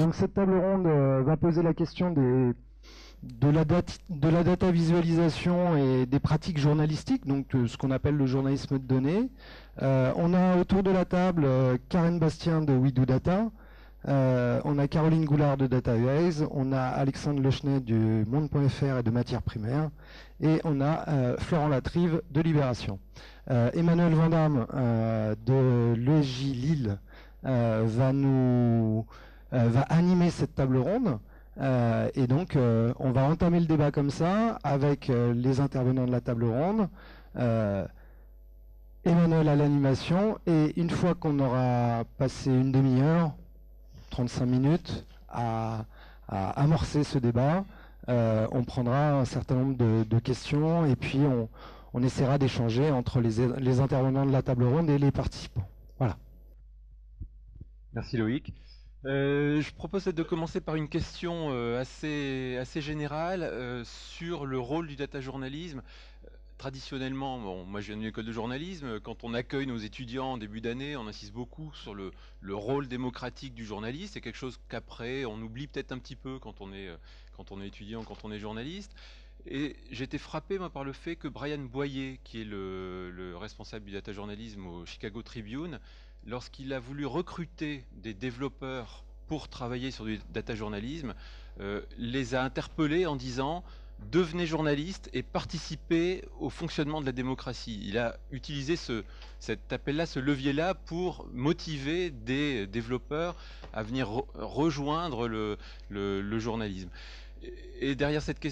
Donc cette table ronde va poser la question de la data visualisation et des pratiques journalistiques, donc ce qu'on appelle le journalisme de données. On a autour de la table Karen Bastien de We Do Data, on a Caroline Goulard de DataEase, on a Alexandre Lechnet du Monde.fr et de Matières Primaires, et on a Florent Latrive de Libération. Emmanuel Vandamme de l'ESJ Lille va animer cette table ronde. Et donc, on va entamer le débat comme ça, avec les intervenants de la table ronde, Emmanuel à l'animation, et une fois qu'on aura passé une demi-heure, 35 minutes, à amorcer ce débat, on prendra un certain nombre de questions, et puis on essaiera d'échanger entre les intervenants de la table ronde et les participants. Voilà. Merci Loïc. Je propose de commencer par une question assez générale sur le rôle du data journalisme. Traditionnellement, bon, moi je viens d'une école de journalisme, quand on accueille nos étudiants en début d'année, on insiste beaucoup sur le rôle démocratique du journaliste. C'est quelque chose qu'après on oublie peut-être un petit peu quand on est étudiant, quand on est journaliste. Et j'ai été frappé moi, par le fait que Brian Boyer, qui est le responsable du data journalisme au Chicago Tribune, lorsqu'il a voulu recruter des développeurs pour travailler sur du data journalisme, les a interpellés en disant « Devenez journaliste et participez au fonctionnement de la démocratie ». Il a utilisé cet appel-là, ce levier-là, pour motiver des développeurs à venir rejoindre le journalisme. Et derrière cette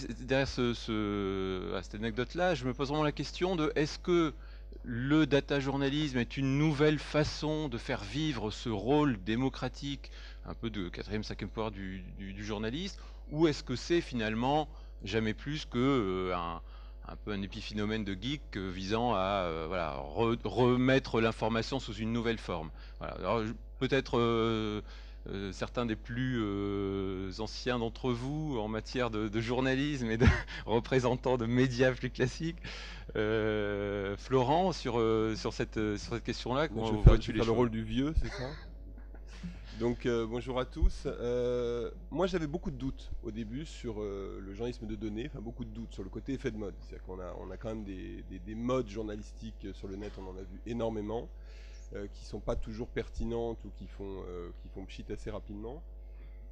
anecdote-là, je me pose vraiment la question de est-ce que le data journalisme est une nouvelle façon de faire vivre ce rôle démocratique, un peu de quatrième, cinquième pouvoir du journaliste, ou est-ce que c'est finalement jamais plus que un peu un épiphénomène de geek visant à voilà, remettre l'information sous une nouvelle forme. Voilà. Alors, peut-être certains des plus anciens d'entre vous en matière de journalisme et de représentants de médias plus classiques. Florent, sur cette question-là, comment vois-tu les choses ? Je vais faire le rôle du vieux, c'est ça? Donc bonjour à tous. Moi j'avais beaucoup de doutes au début sur le journalisme de données, enfin beaucoup de doutes sur le côté effet de mode. C'est-à-dire qu'on a quand même des modes journalistiques sur le net, on en a vu énormément, qui sont pas toujours pertinentes ou qui font pchit assez rapidement.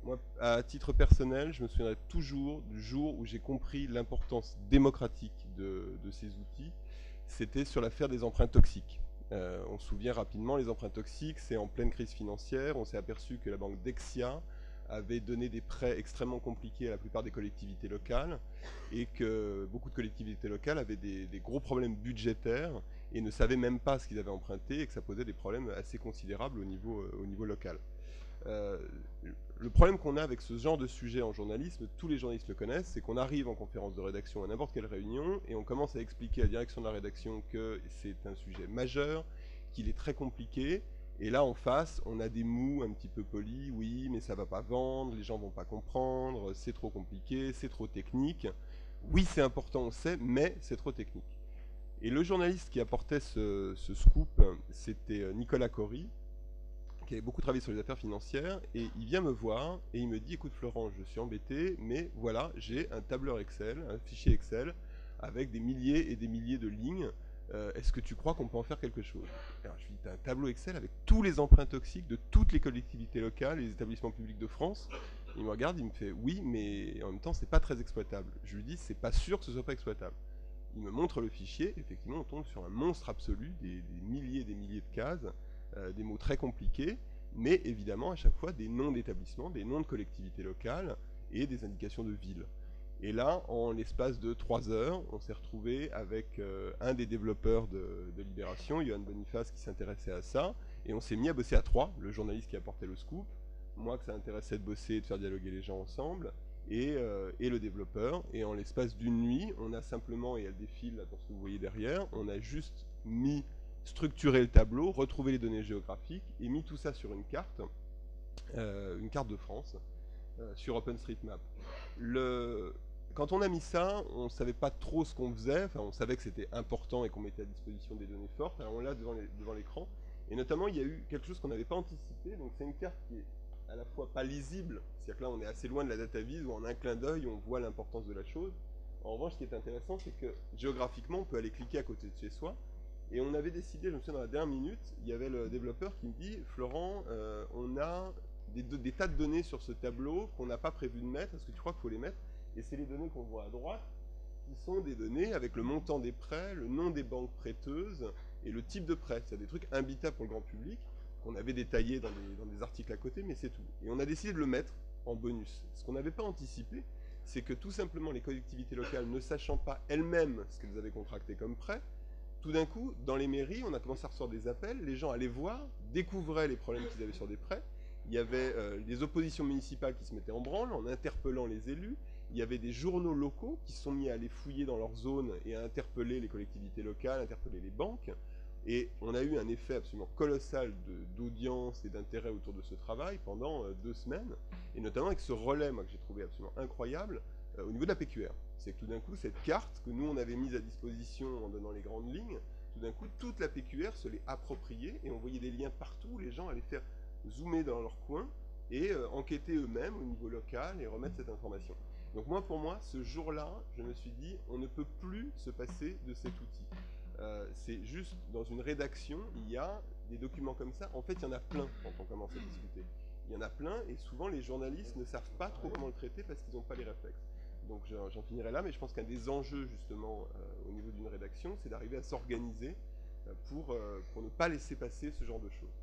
Moi, à titre personnel, je me souviendrai toujours du jour où j'ai compris l'importance démocratique de ces outils. C'était sur l'affaire des emprunts toxiques. On se souvient rapidement, les emprunts toxiques, c'est en pleine crise financière. On s'est aperçu que la banque Dexia avait donné des prêts extrêmement compliqués à la plupart des collectivités locales et que beaucoup de collectivités locales avaient des gros problèmes budgétaires et ne savaient même pas ce qu'ils avaient emprunté et que ça posait des problèmes assez considérables au niveau local. Le problème qu'on a avec ce genre de sujet en journalisme, tous les journalistes le connaissent, c'est qu'on arrive en conférence de rédaction à n'importe quelle réunion et on commence à expliquer à la direction de la rédaction que c'est un sujet majeur, qu'il est très compliqué. Et là, en face, on a des mots un petit peu polis. Oui, mais ça va pas vendre, les gens vont pas comprendre, c'est trop compliqué, c'est trop technique. Oui, c'est important, on sait, mais c'est trop technique. Et le journaliste qui apportait ce scoop, c'était Nicolas Cory, qui avait beaucoup travaillé sur les affaires financières, et il vient me voir et il me dit « Écoute Florent, je suis embêté, mais voilà, j'ai un tableur Excel, un fichier Excel, avec des milliers et des milliers de lignes. Est-ce que tu crois qu'on peut en faire quelque chose ?» Alors je lui dis « T'as un tableau Excel avec tous les emprunts toxiques de toutes les collectivités locales et les établissements publics de France ?» Il me regarde, il me fait « Oui, mais en même temps, c'est pas très exploitable. » Je lui dis « C'est pas sûr que ce soit pas exploitable. » Il me montre le fichier, effectivement, on tombe sur un monstre absolu, des milliers et des milliers de cases, des mots très compliqués, mais évidemment à chaque fois des noms d'établissements, des noms de collectivités locales et des indications de villes. Et là, en l'espace de 3 heures, on s'est retrouvé avec un des développeurs de Libération, Johan Boniface, qui s'intéressait à ça, et on s'est mis à bosser à 3, le journaliste qui apportait le scoop, moi que ça intéressait de bosser et de faire dialoguer les gens ensemble, et le développeur. Et en l'espace d'une nuit, on a simplement, et elle défile là dans ce que vous voyez derrière, on a juste structuré le tableau, retrouvé les données géographiques et mis tout ça sur une carte de France, sur OpenStreetMap. Quand on a mis ça, on ne savait pas trop ce qu'on faisait, enfin on savait que c'était important et qu'on mettait à disposition des données fortes, alors on l'a devant l'écran, et notamment il y a eu quelque chose qu'on n'avait pas anticipé, donc c'est une carte qui est à la fois pas lisible, c'est-à-dire que là on est assez loin de la data vise où en un clin d'œil on voit l'importance de la chose. En revanche, ce qui est intéressant, c'est que géographiquement on peut aller cliquer à côté de chez soi. Et on avait décidé, je me souviens dans la dernière minute, il y avait le développeur qui me dit « Florent, on a des tas de données sur ce tableau qu'on n'a pas prévu de mettre, est-ce que tu crois qu'il faut les mettre ?» Et c'est les données qu'on voit à droite, qui sont des données avec le montant des prêts, le nom des banques prêteuses et le type de prêt. C'est des trucs imbitables pour le grand public, qu'on avait détaillés dans des articles à côté, mais c'est tout. Et on a décidé de le mettre en bonus. Ce qu'on n'avait pas anticipé, c'est que tout simplement les collectivités locales, ne sachant pas elles-mêmes ce qu'elles avaient contracté comme prêt, tout d'un coup, dans les mairies, on a commencé à recevoir des appels, les gens allaient voir, découvraient les problèmes qu'ils avaient sur des prêts. Il y avait des oppositions municipales qui se mettaient en branle en interpellant les élus. Il y avait des journaux locaux qui se sont mis à aller fouiller dans leur zone et à interpeller les collectivités locales, interpeller les banques. Et on a eu un effet absolument colossal d'audience et d'intérêt autour de ce travail pendant 2 semaines. Et notamment avec ce relais, moi, que j'ai trouvé absolument incroyable, au niveau de la PQR. C'est que tout d'un coup, cette carte que nous, on avait mise à disposition en donnant les grandes lignes, tout d'un coup, toute la PQR se l'est appropriée et on voyait des liens partout, les gens allaient faire zoomer dans leur coin et enquêter eux-mêmes au niveau local et remettre cette information. Donc moi, pour moi, ce jour-là, je me suis dit, on ne peut plus se passer de cet outil. C'est juste, dans une rédaction, il y a des documents comme ça. En fait, il y en a plein quand on commence à discuter. Il y en a plein et souvent, les journalistes ne savent pas trop comment le traiter parce qu'ils n'ont pas les réflexes. Donc j'en finirai là, mais je pense qu'un des enjeux justement au niveau d'une rédaction, c'est d'arriver à s'organiser pour ne pas laisser passer ce genre de choses.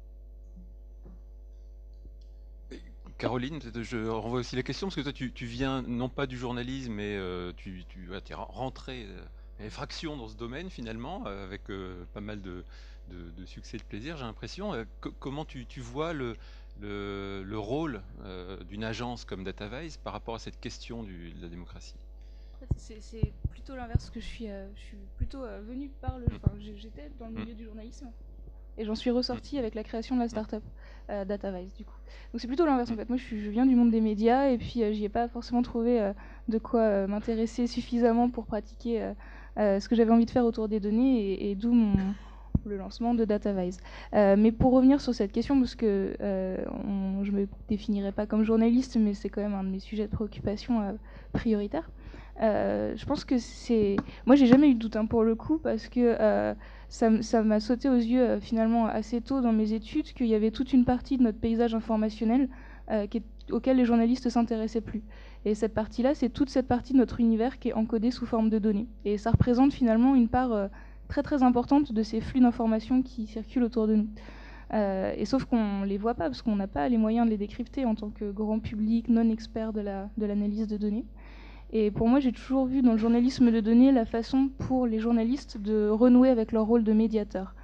Caroline, je renvoie aussi la question, parce que toi tu viens non pas du journalisme, mais tu es rentré à fraction dans ce domaine finalement, avec pas mal de succès et de plaisir, j'ai l'impression. Comment tu vois le rôle d'une agence comme DataVise par rapport à cette question de la démocratie? C'est plutôt l'inverse, que je suis plutôt venue par le... Enfin, j'étais dans le milieu du journalisme et j'en suis ressortie avec la création de la start-up DataVise du coup. Donc c'est plutôt l'inverse en fait. Moi je viens du monde des médias et puis j'y ai pas forcément trouvé de quoi m'intéresser suffisamment pour pratiquer ce que j'avais envie de faire autour des données et d'où le lancement de DataVise. Mais pour revenir sur cette question, parce que je me définirais pas comme journaliste, mais c'est quand même un de mes sujets de préoccupation prioritaires. Je pense que c'est... Moi, j'ai jamais eu de doute pour le coup, parce que ça m'a sauté aux yeux finalement assez tôt dans mes études qu'il y avait toute une partie de notre paysage informationnel auquel les journalistes s'intéressaient plus. Et cette partie-là, c'est toute cette partie de notre univers qui est encodée sous forme de données. Et ça représente finalement une part très très importante de ces flux d'informations qui circulent autour de nous. Et sauf qu'on ne les voit pas, parce qu'on n'a pas les moyens de les décrypter en tant que grand public non expert de l'analyse de données. Et pour moi, j'ai toujours vu dans le journalisme de données la façon pour les journalistes de renouer avec leur rôle de médiateur.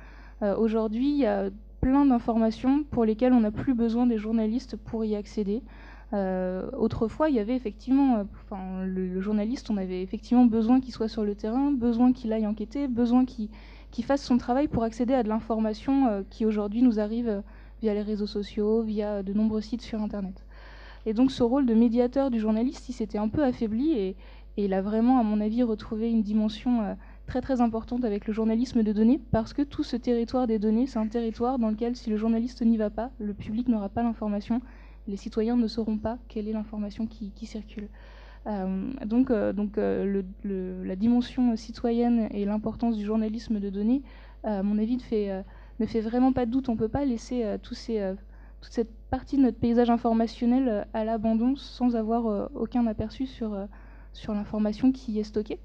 Aujourd'hui, il y a plein d'informations pour lesquelles on n'a plus besoin des journalistes pour y accéder. Autrefois, il y avait effectivement, le journaliste, on avait effectivement besoin qu'il soit sur le terrain, besoin qu'il aille enquêter, besoin qu'il fasse son travail pour accéder à de l'information qui aujourd'hui nous arrive via les réseaux sociaux, via de nombreux sites sur Internet. Et donc ce rôle de médiateur du journaliste, il s'était un peu affaibli et il a vraiment, à mon avis, retrouvé une dimension très très importante avec le journalisme de données, parce que tout ce territoire des données, c'est un territoire dans lequel si le journaliste n'y va pas, le public n'aura pas l'information, les citoyens ne sauront pas quelle est l'information qui circule. Donc la dimension citoyenne et l'importance du journalisme de données, à mon avis, ne fait vraiment pas de doute. On ne peut pas laisser toute cette partie de notre paysage informationnel à l'abandon sans avoir aucun aperçu sur l'information qui y est stockée.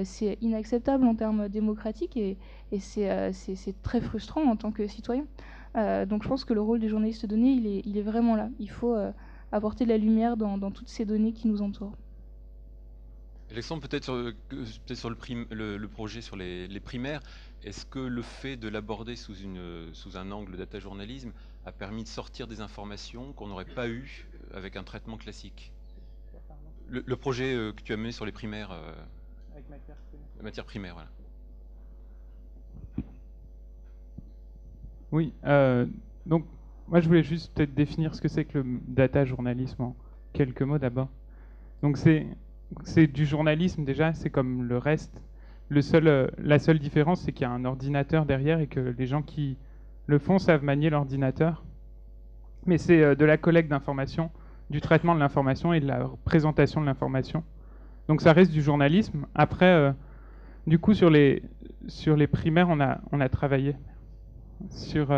C'est inacceptable en termes démocratiques et c'est très frustrant en tant que citoyen. Donc je pense que le rôle des journalistes de données, il est vraiment là. Il faut apporter de la lumière dans toutes ces données qui nous entourent. Alexandre, peut-être sur le projet sur les primaires, est-ce que le fait de l'aborder sous un angle data journalisme a permis de sortir des informations qu'on n'aurait pas eues avec un traitement classique? Le projet que tu as mené sur les primaires, avec matière primaire, voilà. Oui, donc moi je voulais juste peut-être définir ce que c'est que le data journalisme en quelques mots d'abord. Donc c'est du journalisme déjà, c'est comme le reste. La seule différence, c'est qu'il y a un ordinateur derrière et que les gens qui le font savent manier l'ordinateur. mais c'est de la collecte d'informations, du traitement de l'information et de la présentation de l'information. Donc ça reste du journalisme. Après, du coup, sur les primaires, on a travaillé sur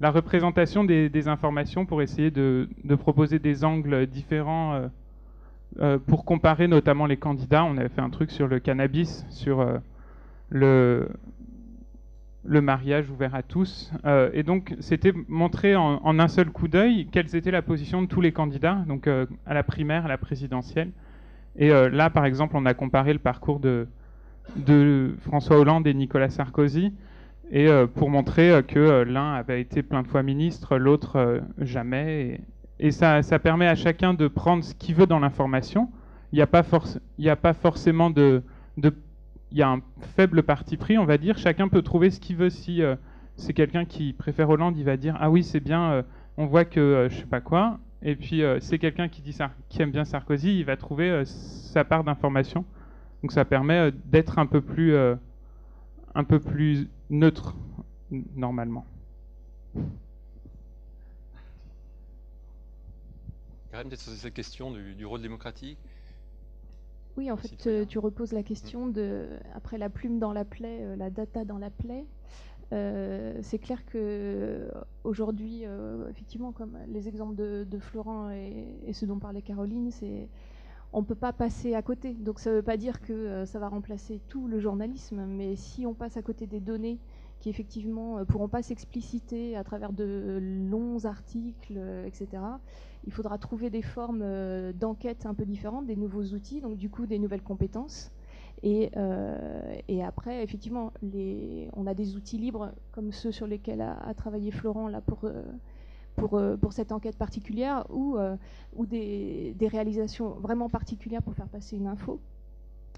la représentation des informations pour essayer de proposer des angles différents pour comparer notamment les candidats. On avait fait un truc sur le cannabis, sur le mariage ouvert à tous. Et donc, c'était montrer en un seul coup d'œil quelles étaient la position de tous les candidats, donc à la primaire, à la présidentielle. Et là, par exemple, on a comparé le parcours de François Hollande et Nicolas Sarkozy, et pour montrer que l'un avait été plein de fois ministre, l'autre jamais. Et ça permet à chacun de prendre ce qu'il veut dans l'information. Il n'y a pas forcément il y a un faible parti pris, on va dire. Chacun peut trouver ce qu'il veut. Si c'est quelqu'un qui préfère Hollande, il va dire « Ah oui, c'est bien, on voit que je sais pas quoi ». Et puis c'est quelqu'un qui qui aime bien Sarkozy, il va trouver sa part d'information. Donc ça permet d'être un peu plus neutre, normalement. Karim, peut-être sur cette question du rôle démocratique. Oui, en fait, tu reposes la question de, après la plume dans la plaie, la data dans la plaie. C'est clair que aujourd'hui, effectivement, comme les exemples de Florent et ce dont parlait Caroline, on ne peut pas passer à côté. Donc ça ne veut pas dire que ça va remplacer tout le journalisme, mais si on passe à côté des données qui effectivement ne pourront pas s'expliciter à travers de longs articles, etc., il faudra trouver des formes d'enquête un peu différentes, des nouveaux outils, donc du coup des nouvelles compétences. Et après, effectivement, on a des outils libres comme ceux sur lesquels a travaillé Florent là, pour cette enquête particulière, ou des réalisations vraiment particulières pour faire passer une info.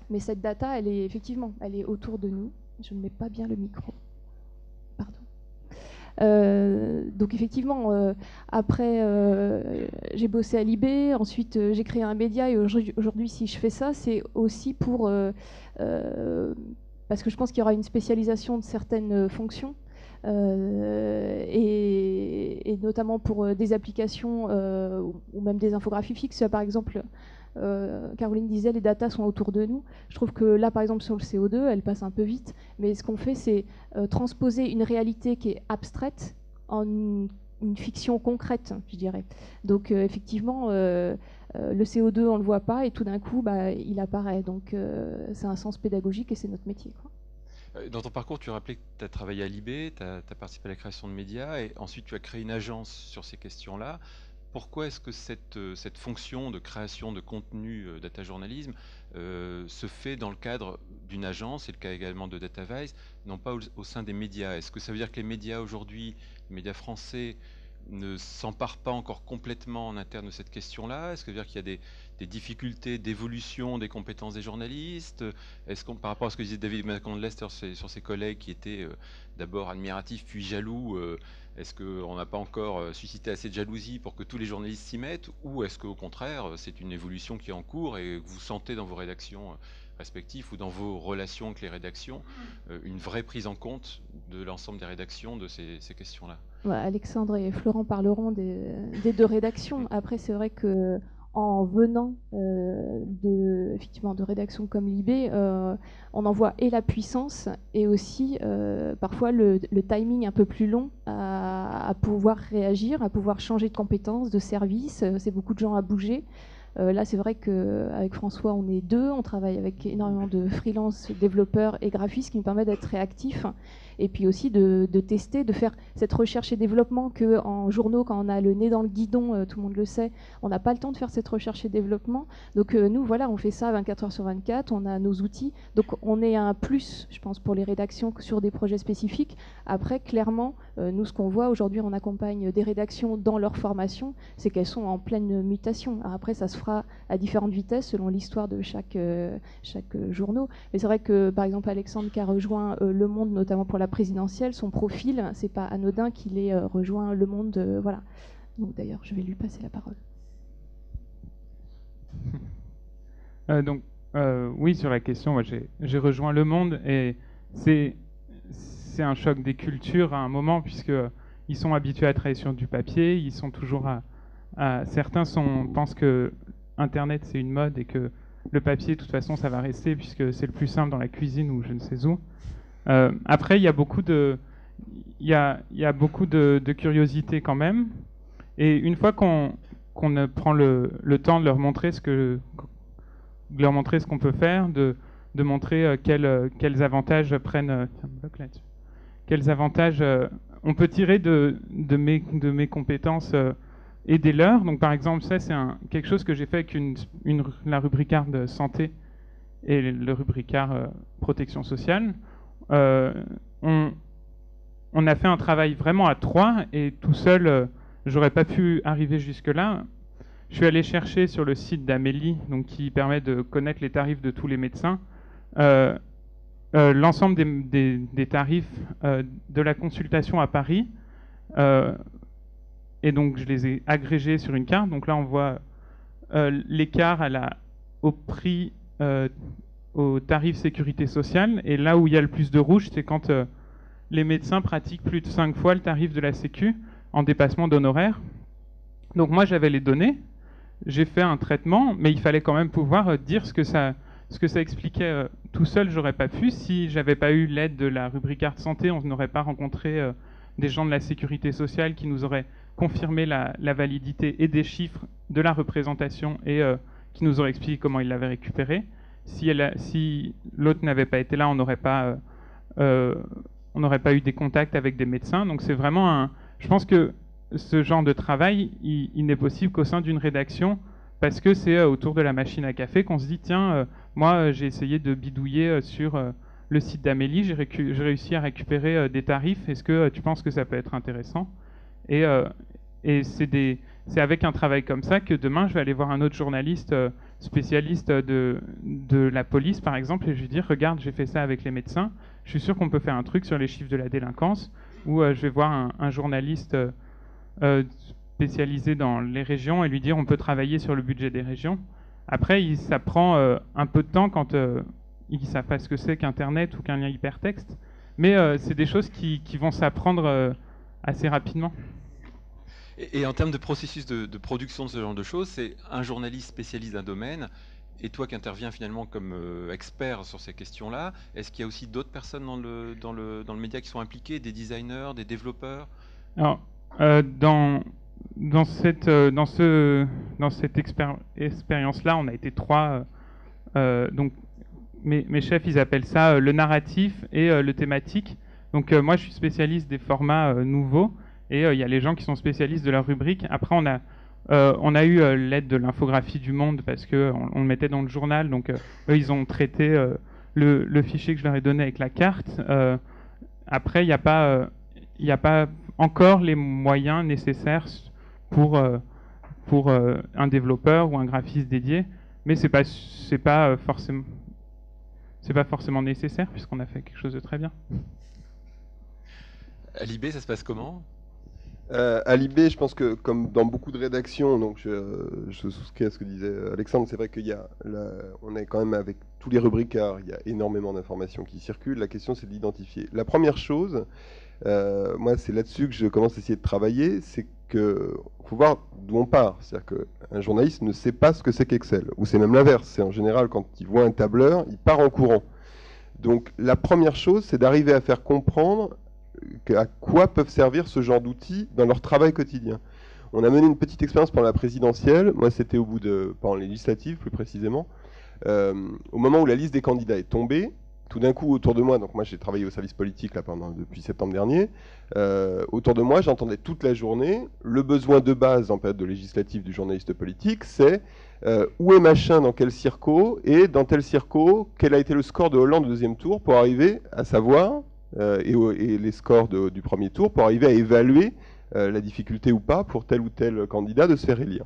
Mais cette data, elle est autour de nous. Je ne mets pas bien le micro. Pardon. Donc effectivement, après, j'ai bossé à l'IB, ensuite j'ai créé un média, et aujourd'hui, si je fais ça, c'est aussi parce que je pense qu'il y aura une spécialisation de certaines fonctions. Et notamment pour des applications ou même des infographies fixes. Par exemple, Caroline disait les datas sont autour de nous. Je trouve que là, par exemple, sur le CO2, elle passe un peu vite, mais ce qu'on fait, c'est transposer une réalité qui est abstraite en une fiction concrète, je dirais. Donc effectivement, le CO2, on ne le voit pas, et tout d'un coup, il apparaît. Donc c'est un sens pédagogique, et c'est notre métier, quoi. Dans ton parcours, tu rappelais que tu as travaillé à l'IB, tu as participé à la création de médias, et ensuite tu as créé une agence sur ces questions-là. Pourquoi est-ce que cette fonction de création de contenu data journalisme se fait dans le cadre d'une agence, c'est le cas également de DataVise, non pas au sein des médias? Est-ce que ça veut dire que les médias aujourd'hui, les médias français, ne s'emparent pas encore complètement en interne de cette question-là? Est-ce que ça veut dire qu'il y a des difficultés d'évolution des compétences des journalistes? Est-ce qu'on, par rapport à ce que disait David McCandless sur ses collègues qui étaient d'abord admiratifs puis jaloux, est-ce qu'on n'a pas encore suscité assez de jalousie pour que tous les journalistes s'y mettent? Ou est-ce qu'au contraire, c'est une évolution qui est en cours et que vous sentez dans vos rédactions respectives ou dans vos relations avec les rédactions une vraie prise en compte de l'ensemble des rédactions de ces questions-là? Alexandre et Florent parleront des deux rédactions. Après, c'est vrai que en venant effectivement de rédactions comme l'IB, on en voit et la puissance et aussi parfois le timing un peu plus long à pouvoir réagir, à pouvoir changer de compétences, de service. C'est beaucoup de gens à bouger. Là, c'est vrai qu'avec François, on est deux. On travaille avec énormément de freelance, développeurs et graphistes, ce qui nous permet d'être réactifs. Et puis aussi de tester, de faire cette recherche et développement qu'en journaux, quand on a le nez dans le guidon, tout le monde le sait, on n'a pas le temps de faire cette recherche et développement. Donc nous, voilà, on fait ça 24 heures sur 24, on a nos outils. Donc on est un plus, je pense, pour les rédactions sur des projets spécifiques. Après, clairement, nous, ce qu'on voit aujourd'hui, on accompagne des rédactions dans leur formation, c'est qu'elles sont en pleine mutation. Alors après, ça se fera à différentes vitesses selon l'histoire de chaque journaux. Mais c'est vrai que, par exemple, Alexandre qui a rejoint Le Monde, notamment pour la présidentielle, son profil, c'est pas anodin qu'il ait rejoint Le Monde. Voilà. Donc d'ailleurs, je vais lui passer la parole. Oui, sur la question, moi, j'ai rejoint Le Monde et c'est un choc des cultures à un moment, puisque ils sont habitués à travailler sur du papier, ils sont toujours certains pensent que Internet c'est une mode et que le papier de toute façon ça va rester puisque c'est le plus simple dans la cuisine ou je ne sais où. Après il y a beaucoup de curiosité quand même, et une fois qu'on prend le temps de leur montrer ce qu'on peut faire, de montrer quels avantages quels avantages on peut tirer de mes compétences et des leurs. Donc par exemple, ça c'est quelque chose que j'ai fait avec la rubricard de santé et le rubricard protection sociale. On a fait un travail vraiment à 3, et tout seul, j'aurais pas pu arriver jusque-là. Je suis allé chercher sur le site d'Amélie, donc qui permet de connaître les tarifs de tous les médecins, l'ensemble des tarifs de la consultation à Paris, et donc je les ai agrégés sur une carte. Donc là on voit l'écart au prix, au tarif sécurité sociale, et là où il y a le plus de rouge, c'est quand les médecins pratiquent plus de 5 fois le tarif de la Sécu en dépassement d'honoraires. Donc moi j'avais les données, j'ai fait un traitement, mais il fallait quand même pouvoir dire ce que ça expliquait. Tout seul, j'aurais pas pu. Si j'avais pas eu l'aide de la rubricard santé, on n'aurait pas rencontré des gens de la sécurité sociale qui nous auraient confirmé la validité et des chiffres de la représentation, et qui nous auraient expliqué comment ils l'avaient récupéré. Si l'autre n'avait pas été là, on n'aurait pas eu des contacts avec des médecins. Donc c'est vraiment je pense que ce genre de travail, il n'est possible qu'au sein d'une rédaction, parce que c'est autour de la machine à café qu'on se dit, tiens, moi j'ai essayé de bidouiller sur le site d'Amélie, j'ai réussi à récupérer des tarifs, est-ce que tu penses que ça peut être intéressant? Et c'est avec un travail comme ça que demain je vais aller voir un autre journaliste spécialiste de la police par exemple, et je vais dire, regarde, j'ai fait ça avec les médecins, je suis sûr qu'on peut faire un truc sur les chiffres de la délinquance, ou je vais voir un journaliste spécialisé dans les régions et lui dire on peut travailler sur le budget des régions. Après, ça prend un peu de temps quand ils ne savent pas ce que c'est qu'Internet ou qu'un lien hypertexte, mais c'est des choses qui vont s'apprendre assez rapidement. Et en termes de processus de production de ce genre de choses, c'est un journaliste spécialiste d'un domaine, et toi qui interviens finalement comme expert sur ces questions-là. Est-ce qu'il y a aussi d'autres personnes dans le média qui sont impliquées, des designers, des développeurs? Alors, dans cette expérience-là, on a été 3. Donc, mes chefs, ils appellent ça le narratif et le thématique. Donc, moi, je suis spécialiste des formats nouveaux, et il y a les gens qui sont spécialistes de leur rubrique. Après, on a eu l'aide de l'infographie du Monde, parce qu'on le mettait dans le journal. Donc, eux, ils ont traité le fichier que je leur ai donné avec la carte. Après, il n'y a pas encore les moyens nécessaires pour un développeur ou un graphiste dédié, mais c'est pas forcément nécessaire, puisqu'on a fait quelque chose de très bien. À l'IB, ça se passe comment? À l'IB, je pense que comme dans beaucoup de rédactions, donc je souscris à ce que disait Alexandre, c'est vrai on est quand même avec tous les rubricards, il y a énormément d'informations qui circulent. La question, c'est de l'identifier. La première chose, moi, c'est là-dessus que je commence à essayer de travailler, c'est qu'il faut voir d'où on part. C'est-à-dire qu'un journaliste ne sait pas ce que c'est qu'Excel, ou c'est même l'inverse. C'est en général, quand il voit un tableur, il part en courant. Donc la première chose, c'est d'arriver à faire comprendre à quoi peuvent servir ce genre d'outils dans leur travail quotidien. On a mené une petite expérience pendant la présidentielle. Moi, c'était pendant les législatives, plus précisément. Au moment où la liste des candidats est tombée, tout d'un coup, autour de moi, donc moi j'ai travaillé au service politique là, depuis septembre dernier, autour de moi, j'entendais toute la journée le besoin de base en période de législative du journaliste politique, c'est où est machin dans quel circo, et dans tel circo, quel a été le score de Hollande au deuxième tour, pour arriver à savoir, et les scores du premier tour, pour arriver à évaluer la difficulté ou pas pour tel ou tel candidat de se faire élire.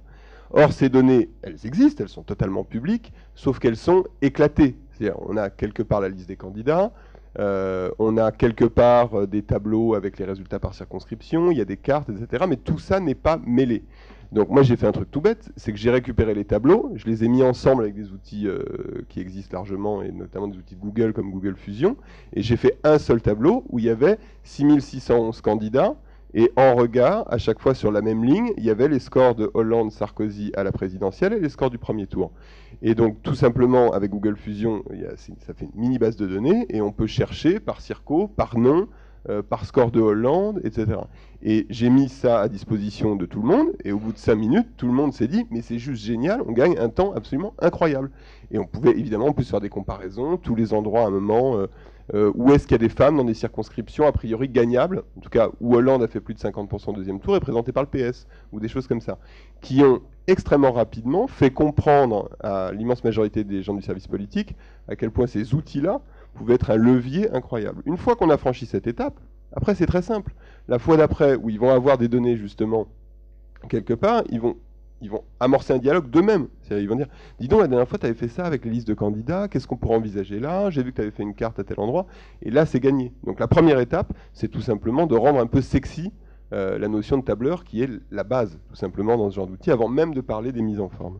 Or, ces données, elles existent, elles sont totalement publiques, sauf qu'elles sont éclatées. C'est-à-dire, on a quelque part la liste des candidats, on a quelque part des tableaux avec les résultats par circonscription, il y a des cartes, etc. Mais tout ça n'est pas mêlé. Donc moi, j'ai fait un truc tout bête, c'est que j'ai récupéré les tableaux, je les ai mis ensemble avec des outils qui existent largement, et notamment des outils de Google comme Google Fusion, et j'ai fait un seul tableau où il y avait 6611 candidats, Et en regard, à chaque fois sur la même ligne, il y avait les scores de Hollande, Sarkozy à la présidentielle et les scores du premier tour. Et donc, tout simplement, avec Google Fusion, ça fait une mini base de données et on peut chercher par circo, par nom, par score de Hollande, etc. Et j'ai mis ça à disposition de tout le monde, et au bout de 5 minutes, tout le monde s'est dit, mais c'est juste génial, on gagne un temps absolument incroyable. Et on pouvait évidemment plus faire des comparaisons, tous les endroits à un moment, où est-ce qu'il y a des femmes dans des circonscriptions a priori gagnables, en tout cas où Hollande a fait plus de 50% au deuxième tour, et présenté par le PS, ou des choses comme ça, qui ont extrêmement rapidement fait comprendre à l'immense majorité des gens du service politique à quel point ces outils-là pouvaient être un levier incroyable. Une fois qu'on a franchi cette étape, après c'est très simple. La fois d'après, où ils vont avoir des données justement quelque part, ils vont amorcer un dialogue d'eux-mêmes. Ils vont dire, dis donc, la dernière fois, tu avais fait ça avec les listes de candidats, qu'est-ce qu'on pourrait envisager là? J'ai vu que tu avais fait une carte à tel endroit. Et là, c'est gagné. Donc la première étape, c'est tout simplement de rendre un peu sexy la notion de tableur, qui est la base, tout simplement, dans ce genre d'outil, avant même de parler des mises en forme.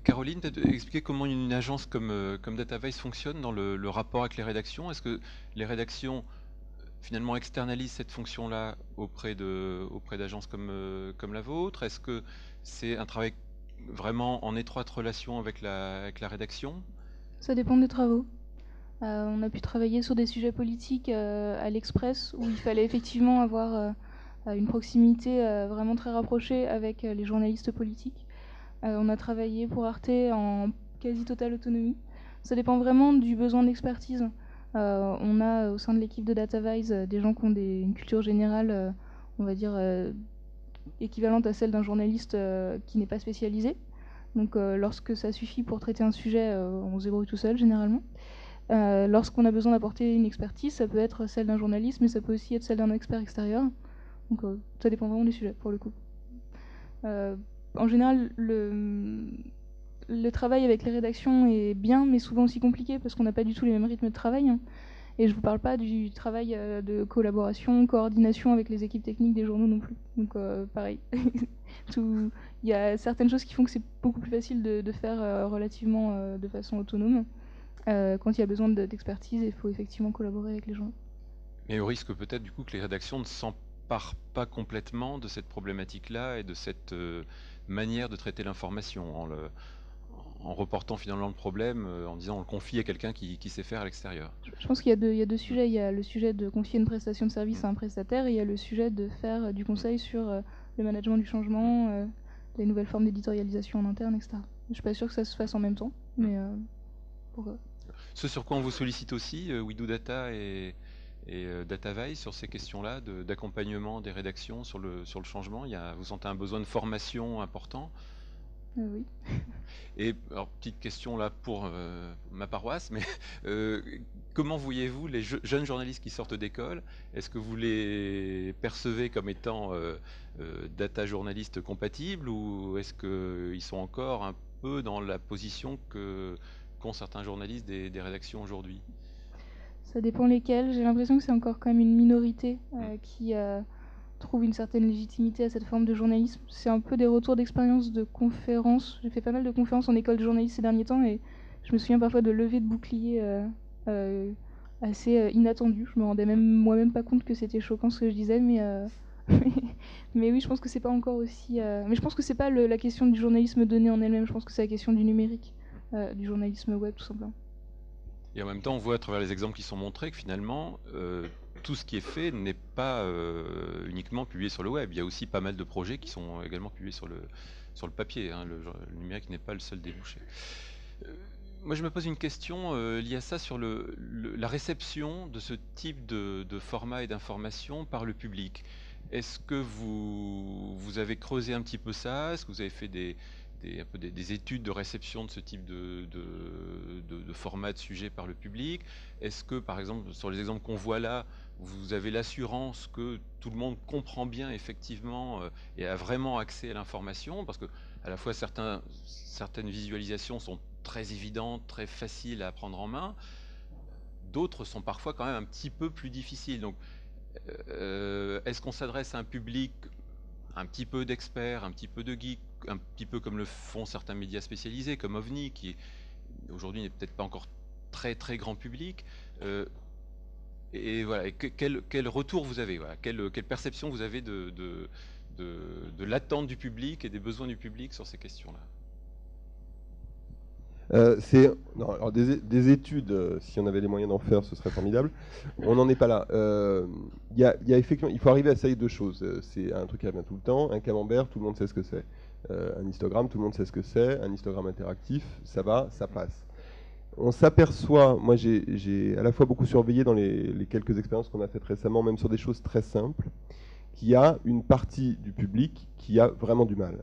Caroline, peut-être expliquer comment une agence comme DataVise fonctionne dans le rapport avec les rédactions. Est-ce que les rédactions finalement externalisent cette fonction-là auprès d'agences comme la vôtre? Est-ce que c'est un travail vraiment en étroite relation avec la rédaction? Ça dépend des travaux. On a pu travailler sur des sujets politiques à l'Express, où il fallait effectivement avoir une proximité vraiment très rapprochée avec les journalistes politiques. On a travaillé pour Arte en quasi totale autonomie. Ça dépend vraiment du besoin d'expertise. On a au sein de l'équipe de DataVise des gens qui ont une culture générale, on va dire, équivalente à celle d'un journaliste qui n'est pas spécialisé. Donc lorsque ça suffit pour traiter un sujet, on se débrouille tout seul généralement. Lorsqu'on a besoin d'apporter une expertise, ça peut être celle d'un journaliste, mais ça peut aussi être celle d'un expert extérieur. Donc ça dépend vraiment du sujet pour le coup. En général, le travail avec les rédactions est bien, mais souvent aussi compliqué parce qu'on n'a pas du tout les mêmes rythmes de travail. Et je ne vous parle pas du travail de collaboration, coordination avec les équipes techniques des journaux non plus. Donc pareil, il y a certaines choses qui font que c'est beaucoup plus facile de faire relativement de façon autonome. Quand il y a besoin d'expertise, il faut effectivement collaborer avec les journaux. Mais au risque peut-être du coup que les rédactions ne s'emparent pas complètement de cette problématique-là et de cette manière de traiter l'information en reportant finalement le problème, en disant on le confie à quelqu'un qui sait faire à l'extérieur. Je pense qu'il y a deux sujets. Il y a le sujet de confier une prestation de service à un prestataire et il y a le sujet de faire du conseil sur le management du changement, les nouvelles formes d'éditorialisation en interne, etc. Je ne suis pas sûre que ça se fasse en même temps, mais pourquoi. Ce sur quoi on vous sollicite aussi, WeDoData et DataVise, sur ces questions-là d'accompagnement des rédactions sur le changement, vous sentez un besoin de formation important? Oui. Et alors, petite question là pour ma paroisse, mais comment voyez-vous les jeunes journalistes qui sortent d'école? Est-ce que vous les percevez comme étant data journalistes compatibles, ou est-ce qu'ils sont encore un peu dans la position qu'ont certains journalistes des rédactions aujourd'hui? Ça dépend lesquels. J'ai l'impression que c'est encore quand même une minorité qui trouve une certaine légitimité à cette forme de journalisme. C'est un peu des retours d'expérience de conférences. J'ai fait pas mal de conférences en école de journalisme ces derniers temps et je me souviens parfois de levées de boucliers assez inattendues. Je me rendais même moi-même pas compte que c'était choquant ce que je disais, mais oui, je pense que c'est pas encore aussi. Mais je pense que c'est pas la question du journalisme donné en elle-même. Je pense que c'est la question du numérique, du journalisme web tout simplement. Et en même temps, on voit à travers les exemples qui sont montrés que finalement, tout ce qui est fait n'est pas uniquement publié sur le web. Il y a aussi pas mal de projets qui sont également publiés sur le papier. Hein. Le numérique n'est pas le seul débouché. Moi, je me pose une question liée à ça sur la réception de ce type de format et d'information par le public. Est-ce que vous avez creusé un petit peu ça? Est-ce que vous avez fait des études de réception de ce type de format de sujet par le public? Est-ce que, par exemple, sur les exemples qu'on voit là, vous avez l'assurance que tout le monde comprend bien effectivement et a vraiment accès à l'information? Parce que à la fois certaines visualisations sont très évidentes, très faciles à prendre en main, d'autres sont parfois quand même un petit peu plus difficiles. Donc, est-ce qu'on s'adresse à un public un petit peu d'experts, un petit peu de geeks, un petit peu comme le font certains médias spécialisés, comme OVNI, qui aujourd'hui n'est peut-être pas encore très très grand public? Et voilà, et quel retour vous avez, voilà, quelle perception vous avez de l'attente du public et des besoins du public sur ces questions-là? Non, alors des études, si on avait les moyens d'en faire, ce serait formidable. On n'en est pas là. Il y a effectivement, il faut arriver à savoir deux choses. C'est un truc qui revient tout le temps. Un camembert, tout le monde sait ce que c'est. Un histogramme, tout le monde sait ce que c'est. Un histogramme interactif, ça va, ça passe. On s'aperçoit, moi j'ai à la fois beaucoup surveillé dans les quelques expériences qu'on a faites récemment, même sur des choses très simples, qu'il y a une partie du public qui a vraiment du mal.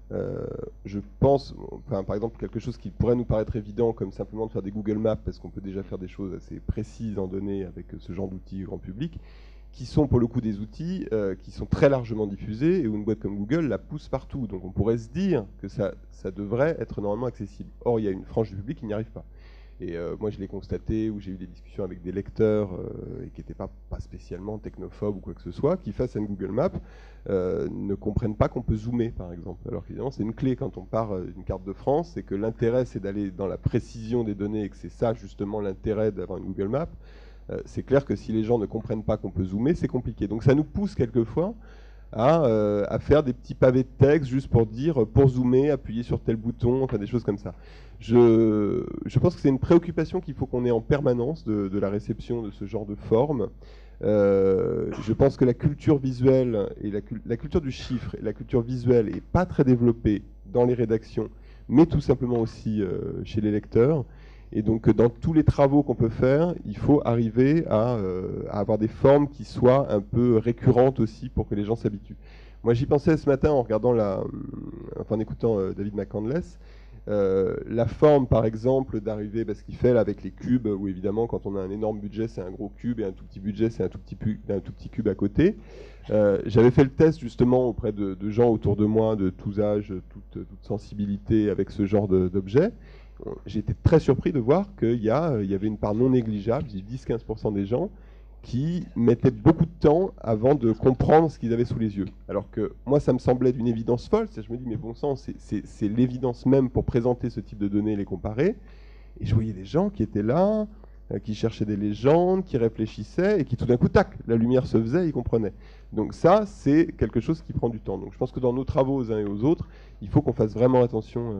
Je pense, enfin, par exemple, quelque chose qui pourrait nous paraître évident, comme simplement de faire des Google Maps, parce qu'on peut déjà faire des choses assez précises en données avec ce genre d'outils grand public, qui sont pour le coup des outils qui sont très largement diffusés et où une boîte comme Google la pousse partout. Donc on pourrait se dire que ça devrait être normalement accessible. Or, il y a une frange du public qui n'y arrive pas. Et moi, je l'ai constaté, où j'ai eu des discussions avec des lecteurs et qui n'étaient pas spécialement technophobes ou quoi que ce soit, qui, face à une Google Maps, ne comprennent pas qu'on peut zoomer, par exemple. Alors qu'évidemment, c'est une clé quand on part d'une carte de France, c'est que l'intérêt, c'est d'aller dans la précision des données et que c'est ça, justement, l'intérêt d'avoir une Google Maps. C'est clair que si les gens ne comprennent pas qu'on peut zoomer, c'est compliqué. Donc ça nous pousse quelquefois à faire des petits pavés de texte juste pour dire, pour zoomer, appuyer sur tel bouton, enfin des choses comme ça. Je pense que c'est une préoccupation qu'il faut qu'on ait en permanence de la réception de ce genre de forme. Je pense que la culture visuelle et la culture du chiffre et la culture visuelle n'est pas très développée dans les rédactions, mais tout simplement aussi chez les lecteurs. Et donc, dans tous les travaux qu'on peut faire, il faut arriver à avoir des formes qui soient un peu récurrentes aussi pour que les gens s'habituent. Moi, j'y pensais ce matin en regardant en écoutant David McCandless. La forme, par exemple, d'arriver, ce qu'il fait là, avec les cubes, où évidemment, quand on a un énorme budget, c'est un gros cube, et un tout petit budget, c'est un tout petit cube à côté. J'avais fait le test justement auprès de gens autour de moi, de tous âges, toute sensibilité avec ce genre d'objet. J'ai été très surpris de voir qu'il y avait une part non négligeable, 10-15% des gens, qui mettaient beaucoup de temps avant de comprendre ce qu'ils avaient sous les yeux. Alors que moi, ça me semblait d'une évidence folle. Je me dis, mais bon sang, c'est l'évidence même pour présenter ce type de données et les comparer. Et je voyais des gens qui étaient là, qui cherchaient des légendes, qui réfléchissaient, et qui tout d'un coup, tac, la lumière se faisait, ils comprenaient. Donc ça, c'est quelque chose qui prend du temps. Donc je pense que dans nos travaux aux uns et aux autres, il faut qu'on fasse vraiment attention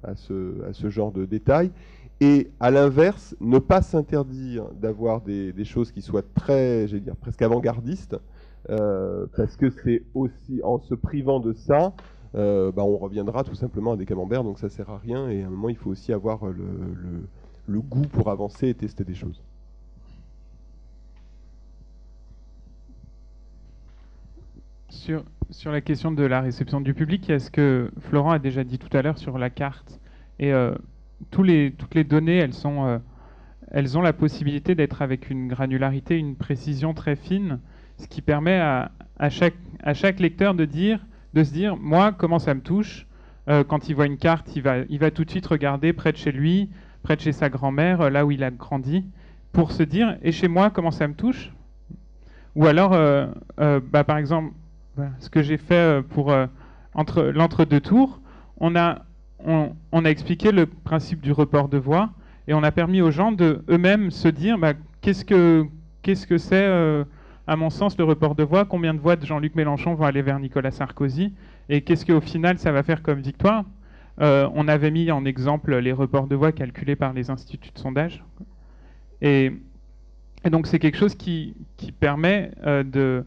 à ce genre de détails. Et à l'inverse, ne pas s'interdire d'avoir des choses qui soient très, j'allais dire, presque avant-gardistes, parce que c'est aussi, en se privant de ça, on reviendra tout simplement à des camemberts, donc ça sert à rien. Et à un moment, il faut aussi avoir le goût pour avancer et tester des choses. Sur la question de la réception du public, il y a ce que Florent a déjà dit tout à l'heure sur la carte. Et toutes les données, elles ont la possibilité d'être avec une granularité, une précision très fine, ce qui permet à chaque lecteur de se dire, moi, comment ça me touche. Quand il voit une carte, il va tout de suite regarder près de chez lui, près de chez sa grand-mère, là où il a grandi, pour se dire, et chez moi, comment ça me touche. Ou alors, par exemple, ce que j'ai fait pour l'entre-deux tours, on a expliqué le principe du report de voix et on a permis aux gens de eux-mêmes se dire qu'est-ce que c'est, à mon sens, le report de voix, combien de voix de Jean-Luc Mélenchon vont aller vers Nicolas Sarkozy et qu'est-ce qu'au final ça va faire comme victoire. On avait mis en exemple les reports de voix calculés par les instituts de sondage. Et donc c'est quelque chose qui permet de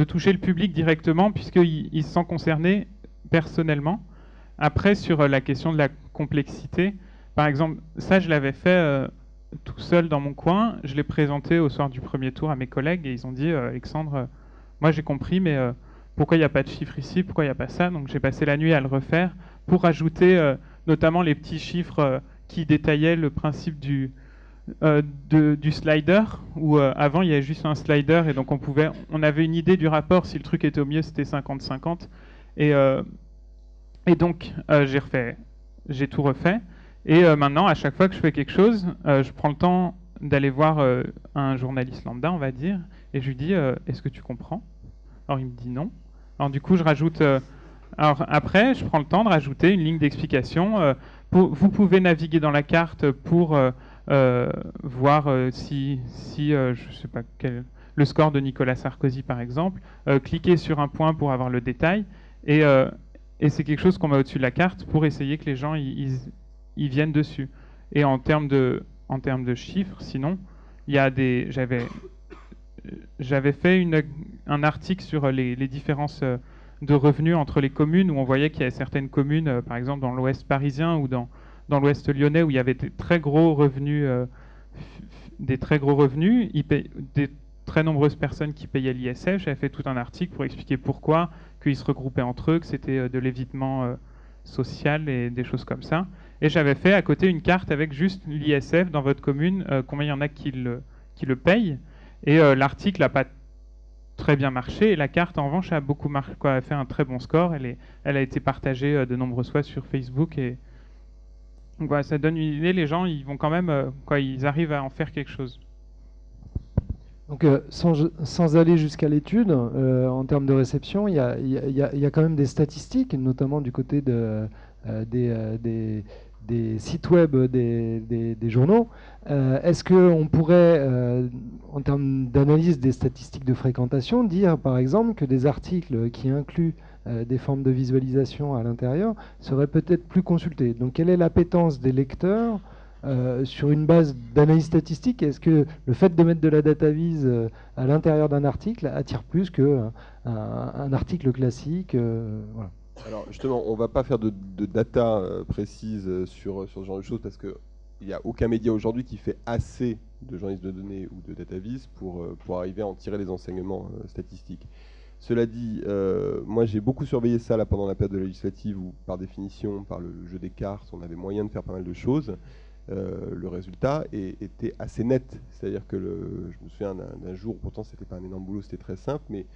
toucher le public directement puisqu'il se sent concerné personnellement. Après, sur la question de la complexité, par exemple, ça je l'avais fait tout seul dans mon coin, je l'ai présenté au soir du premier tour à mes collègues et ils ont dit Alexandre, moi j'ai compris, mais pourquoi il n'y a pas de chiffres ici, pourquoi il n'y a pas ça? Donc j'ai passé la nuit à le refaire pour ajouter notamment les petits chiffres qui détaillaient le principe du slider, où avant il y avait juste un slider et donc on avait une idée du rapport, si le truc était au mieux c'était 50-50 et donc j'ai tout refait et maintenant à chaque fois que je fais quelque chose je prends le temps d'aller voir un journaliste lambda, on va dire, et je lui dis est-ce que tu comprends? Alors il me dit non. Alors du coup je rajoute alors après je prends le temps de rajouter une ligne d'explication. Vous pouvez naviguer dans la carte pour voir si je sais pas le score de Nicolas Sarkozy par exemple, cliquer sur un point pour avoir le détail, et c'est quelque chose qu'on met au-dessus de la carte pour essayer que les gens ils viennent dessus. Et en termes de chiffres, sinon, il y a j'avais fait un article sur les différences de revenus entre les communes, où on voyait qu'il y avait certaines communes, par exemple dans l'ouest parisien ou dans l'ouest lyonnais, où il y avait des très gros revenus, des très nombreuses personnes qui payaient l'ISF. J'avais fait tout un article pour expliquer pourquoi, qu'ils se regroupaient entre eux, que c'était de l'évitement social et des choses comme ça. Et j'avais fait à côté une carte avec juste l'ISF dans votre commune, combien il y en a qui le payent. Et l'article n'a pas très bien marché, et la carte en revanche a beaucoup marché, a fait un très bon score. Elle a été partagée de nombreuses fois sur Facebook, et donc voilà, ça donne une idée. Les gens ils vont quand même, ils arrivent à en faire quelque chose. Donc sans aller jusqu'à l'étude, en termes de réception, il y a quand même des statistiques, notamment du côté des sites web des journaux. Est-ce qu'on pourrait, en termes d'analyse des statistiques de fréquentation, dire par exemple que des articles qui incluent des formes de visualisation à l'intérieur seraient peut-être plus consultés? Donc quelle est l'appétence des lecteurs sur une base d'analyse statistique? Est-ce que le fait de mettre de la data vise à l'intérieur d'un article attire plus qu'un article classique? Voilà. Alors justement, on ne va pas faire de data précise sur ce genre de choses, parce qu'il n'y a aucun média aujourd'hui qui fait assez de journalisme de données ou de data vise pour arriver à en tirer les enseignements statistiques. Cela dit, moi j'ai beaucoup surveillé ça là, pendant la période législative, où par définition, par le jeu des cartes, on avait moyen de faire pas mal de choses. Le résultat était assez net. C'est-à-dire que je me souviens d'un jour, pourtant c'était pas un énorme boulot, c'était très simple, mais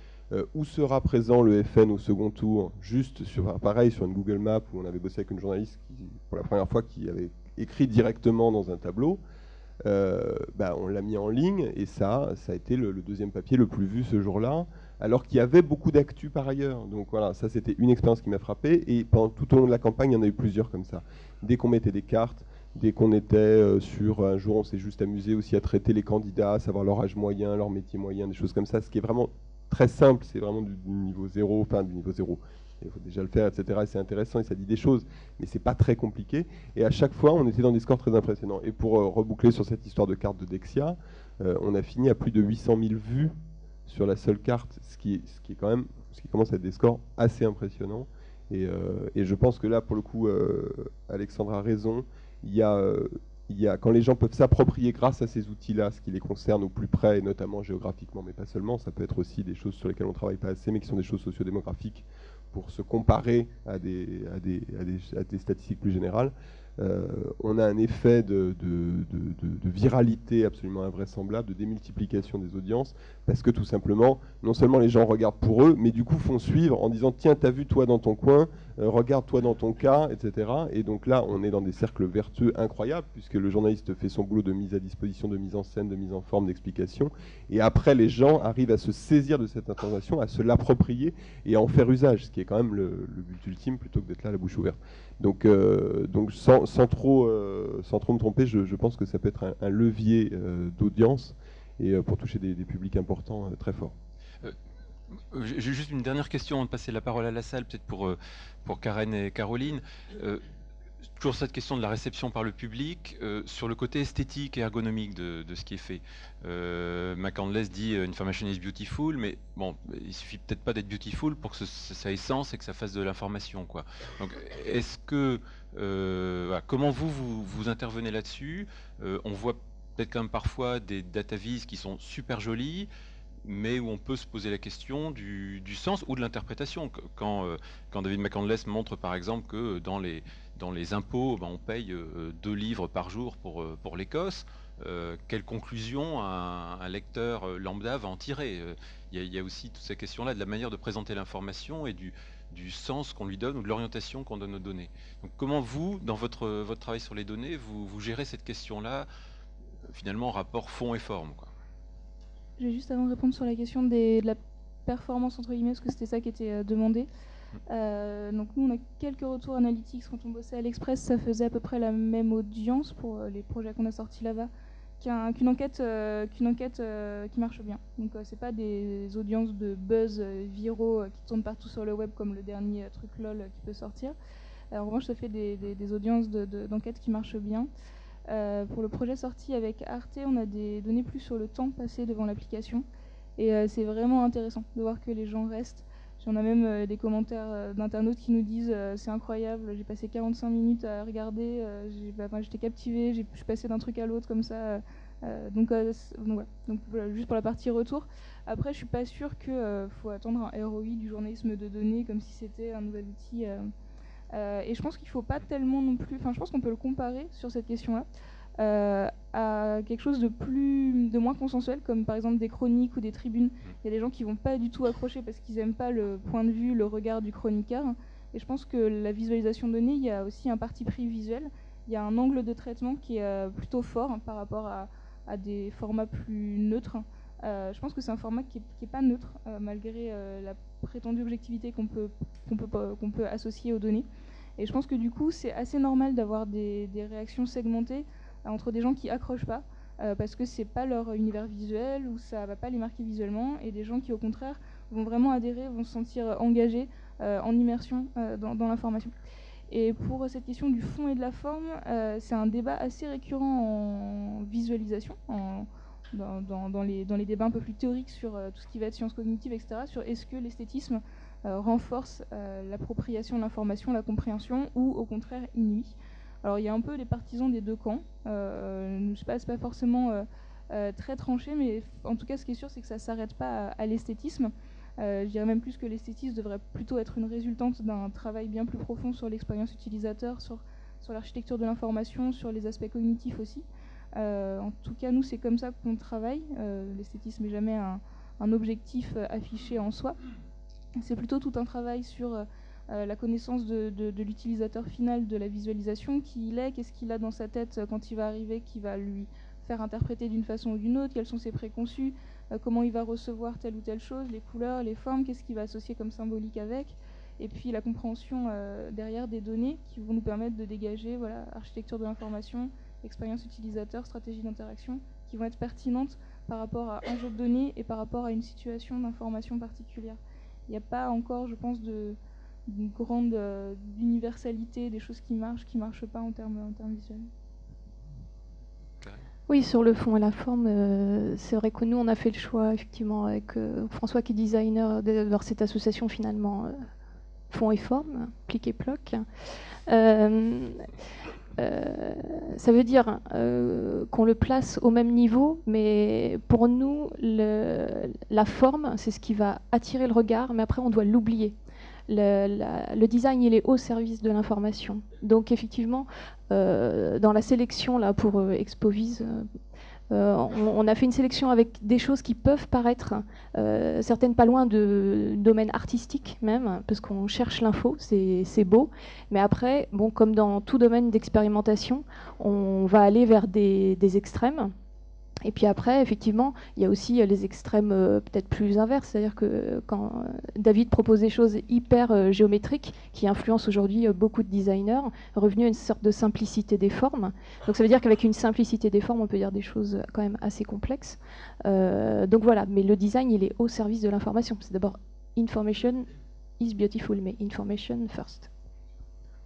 où sera présent le FN au second tour, juste pareil sur une Google Map, où on avait bossé avec une journaliste pour la première fois, qui avait écrit directement dans un tableau. On l'a mis en ligne, et ça a été le deuxième papier le plus vu ce jour-là, alors qu'il y avait beaucoup d'actu par ailleurs. Donc voilà, ça c'était une expérience qui m'a frappé, et tout au long de la campagne, il y en a eu plusieurs comme ça. Dès qu'on mettait des cartes, dès qu'on était sur un jour, on s'est juste amusé aussi à traiter les candidats, à savoir leur âge moyen, leur métier moyen, des choses comme ça, ce qui est vraiment très simple, c'est vraiment du niveau zéro, enfin du niveau zéro. Il faut déjà le faire, etc. Et c'est intéressant et ça dit des choses, mais c'est pas très compliqué. Et à chaque fois, on était dans des scores très impressionnants. Et pour reboucler sur cette histoire de carte de Dexia, on a fini à plus de 800 000 vues sur la seule carte, ce qui commence à être des scores assez impressionnants. Et je pense que là, pour le coup, Alexandre a raison. Il y a, quand les gens peuvent s'approprier grâce à ces outils-là, ce qui les concerne au plus près, et notamment géographiquement, mais pas seulement, ça peut être aussi des choses sur lesquelles on ne travaille pas assez, mais qui sont des choses sociodémographiques, pour se comparer à des statistiques plus générales. On a un effet de viralité absolument invraisemblable, de démultiplication des audiences, parce que tout simplement, non seulement les gens regardent pour eux, mais du coup font suivre en disant « Tiens, t'as vu toi dans ton coin, regarde toi dans ton cas, etc. » Et donc là, on est dans des cercles vertueux incroyables, puisque le journaliste fait son boulot de mise à disposition, de mise en scène, de mise en forme, d'explication, et après les gens arrivent à se saisir de cette information, à se l'approprier et à en faire usage, ce qui est quand même le but ultime, plutôt que d'être là la bouche ouverte. Donc sans trop me tromper, je pense que ça peut être un levier d'audience, et pour toucher des publics importants très forts. J'ai juste une dernière question avant de passer la parole à la salle, peut-être pour Karen et Caroline. Toujours cette question de la réception par le public, sur le côté esthétique et ergonomique de ce qui est fait. McCandless dit « Information is beautiful », mais bon, il suffit peut-être pas d'être beautiful pour que ça ait sens et que ça fasse de l'information, quoi. Donc, est-ce que, voilà, comment vous intervenez là-dessus? On voit peut-être quand même parfois des data vis qui sont super jolies, mais où on peut se poser la question du sens ou de l'interprétation. Quand David McCandless montre par exemple que dans les impôts, on paye 2 livres par jour pour l'Écosse, quelle conclusion un lecteur lambda va en tirer? Il y a aussi toute cette question-là de la manière de présenter l'information et du sens qu'on lui donne ou de l'orientation qu'on donne aux données. Donc comment vous, dans votre travail sur les données, vous gérez cette question-là, finalement, rapport fond et forme, quoi? Je vais juste avant de répondre sur la question de la performance entre guillemets, parce que c'était ça qui était demandé. Donc nous, on a quelques retours analytiques. Quand on bossait à l'Express, ça faisait à peu près la même audience pour les projets qu'on a sortis là-bas qu'une enquête, qui marche bien. Donc c'est pas des audiences de buzz viraux qui tournent partout sur le web comme le dernier truc LOL qui peut sortir. En revanche, ça fait des audiences d'enquête qui marchent bien. Pour le projet sorti avec Arte, on a des données plus sur le temps passé devant l'application. Et c'est vraiment intéressant de voir que les gens restent. On a même des commentaires d'internautes qui nous disent c'est incroyable, j'ai passé 45 minutes à regarder, j'étais captivée, je suis passée d'un truc à l'autre comme ça. Donc voilà, juste pour la partie retour. Après, je suis pas sûre qu'il faut attendre un ROI du journalisme de données comme si c'était un nouvel outil. Et je pense qu'il faut pas tellement non plus. Enfin, je pense qu'on peut le comparer sur cette question-là. À quelque chose de moins consensuel, comme par exemple des chroniques ou des tribunes. Il y a des gens qui vont pas du tout accrocher parce qu'ils aiment pas le point de vue, le regard du chroniqueur. Et je pense que la visualisation de données, il y a aussi un parti pris visuel. Il y a un angle de traitement qui est plutôt fort par rapport à des formats plus neutres. Je pense que c'est un format qui est pas neutre, malgré la prétendue objectivité qu'on peut associer aux données. Et je pense que du coup, c'est assez normal d'avoir des réactions segmentées entre des gens qui accrochent pas parce que c'est pas leur univers visuel ou ça va pas les marquer visuellement, et des gens qui au contraire vont vraiment adhérer, vont se sentir engagés en immersion dans l'information. Et pour cette question du fond et de la forme, c'est un débat assez récurrent en visualisation, dans les débats un peu plus théoriques sur tout ce qui va être sciences cognitives, etc., sur est-ce que l'esthétisme renforce l'appropriation de l'information, la compréhension, ou au contraire y nuit. Alors il y a un peu les partisans des deux camps. C'est pas forcément très tranché, mais en tout cas ce qui est sûr, c'est que ça ne s'arrête pas à l'esthétisme. Je dirais même plus que l'esthétisme devrait plutôt être une résultante d'un travail bien plus profond sur l'expérience utilisateur, sur l'architecture de l'information, sur les aspects cognitifs aussi. En tout cas, nous, c'est comme ça qu'on travaille. L'esthétisme n'est jamais un objectif affiché en soi. C'est plutôt tout un travail sur la connaissance de l'utilisateur final de la visualisation, qui il est, qu'est-ce qu'il a dans sa tête quand il va arriver, qui va lui faire interpréter d'une façon ou d'une autre, quels sont ses préconçus, comment il va recevoir telle ou telle chose, les couleurs, les formes, qu'est-ce qu'il va associer comme symbolique avec, et puis la compréhension derrière des données qui vont nous permettre de dégager architecture de l'information, expérience utilisateur, stratégie d'interaction, qui vont être pertinentes par rapport à un jeu de données et par rapport à une situation d'information particulière. Il n'y a pas encore, je pense, d'une grande universalité, des choses qui marchent pas en termes visuels. Oui, sur le fond et la forme, c'est vrai que nous, on a fait le choix, effectivement, avec François qui est designer, d'avoir cette association finalement fond et forme, plic et ploc. Ça veut dire qu'on le place au même niveau, mais pour nous, la forme, c'est ce qui va attirer le regard, mais après, on doit l'oublier. Le design, il est au service de l'information. Donc, effectivement, dans la sélection là, pour Expovis, on a fait une sélection avec des choses qui peuvent paraître certaines pas loin de domaine artistique même, parce qu'on cherche l'info, c'est beau. Mais après, bon, comme dans tout domaine d'expérimentation, on va aller vers des extrêmes. Et puis après, effectivement, il y a aussi les extrêmes peut-être plus inverses, c'est-à-dire que quand David propose des choses hyper géométriques, qui influencent aujourd'hui beaucoup de designers, revenu à une sorte de simplicité des formes. Donc ça veut dire qu'avec une simplicité des formes, on peut dire des choses quand même assez complexes. Donc voilà, mais le design, il est au service de l'information. C'est d'abord information is beautiful, mais information first.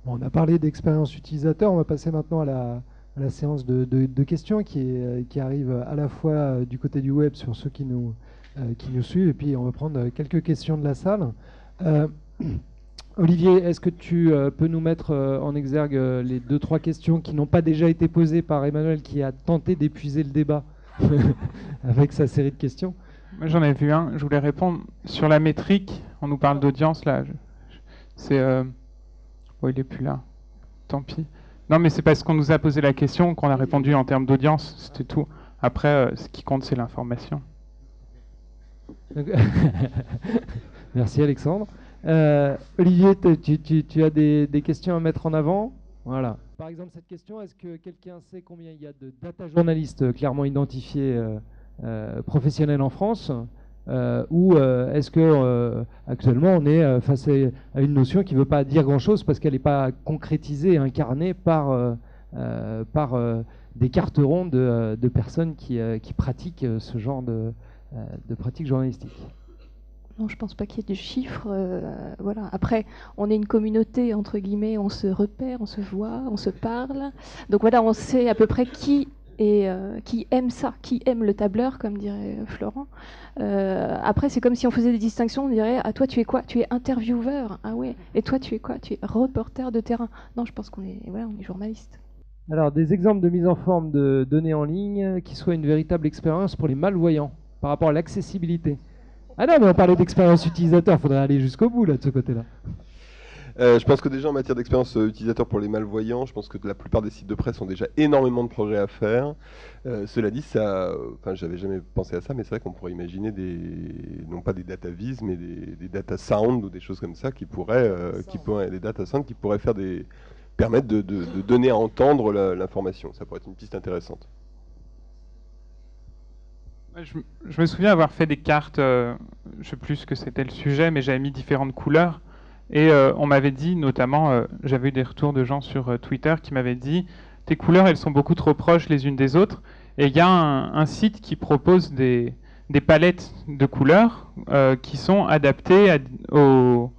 Bon, on a parlé d'expérience utilisateur, on va passer maintenant à la séance de questions qui arrive à la fois du côté du web sur ceux qui nous suivent, et puis on va prendre quelques questions de la salle. Olivier, est-ce que tu peux nous mettre en exergue les 2-3 questions qui n'ont pas déjà été posées par Emmanuel, qui a tenté d'épuiser le débat avec sa série de questions? Moi, j'en ai vu un, je voulais répondre sur la métrique. On nous parle d'audience là. Oh, il est plus là. Tant pis. Non, mais c'est parce qu'on nous a posé la question qu'on a répondu en termes d'audience, c'était tout. Après, ce qui compte, c'est l'information. Merci Alexandre. Olivier, tu as des questions à mettre en avant? Voilà. Par exemple, cette question, est-ce que quelqu'un sait combien il y a de data journalistes clairement identifiés professionnels en France? ou est-ce que actuellement on est face à une notion qui ne veut pas dire grand-chose parce qu'elle n'est pas concrétisée, incarnée par des cartes rondes de personnes qui pratiquent ce genre de pratiques journalistiques. Non, je pense pas qu'il y ait du chiffre. Voilà. Après, on est une communauté, entre guillemets, on se repère, on se voit, on se parle. Donc voilà, on sait à peu près qui aime ça, qui aime le tableur, comme dirait Florent. Après, c'est comme si on faisait des distinctions, on dirait, ah toi tu es quoi? Tu es intervieweur. Ah ouais. Et toi tu es quoi? Tu es reporter de terrain. Non, je pense qu'on est journaliste. Alors, des exemples de mise en forme de données en ligne qui soient une véritable expérience pour les malvoyants par rapport à l'accessibilité. Ah non, mais on parlait d'expérience utilisateur, il faudrait aller jusqu'au bout là, de ce côté-là. Je pense que déjà en matière d'expérience utilisateur pour les malvoyants, je pense que la plupart des sites de presse ont déjà énormément de progrès à faire. Cela dit, j'avais jamais pensé à ça, mais c'est vrai qu'on pourrait imaginer non pas des data vis, mais des data sound ou des choses comme ça qui pourraient, des data sound qui pourraient permettre de donner à entendre l'information. Ça pourrait être une piste intéressante. Je me souviens avoir fait des cartes, je ne sais plus ce que c'était le sujet, mais j'avais mis différentes couleurs. Et on m'avait dit, notamment, j'avais eu des retours de gens sur Twitter qui m'avaient dit « Tes couleurs, elles sont beaucoup trop proches les unes des autres. » Et il y a un site qui propose des palettes de couleurs qui sont adaptées aux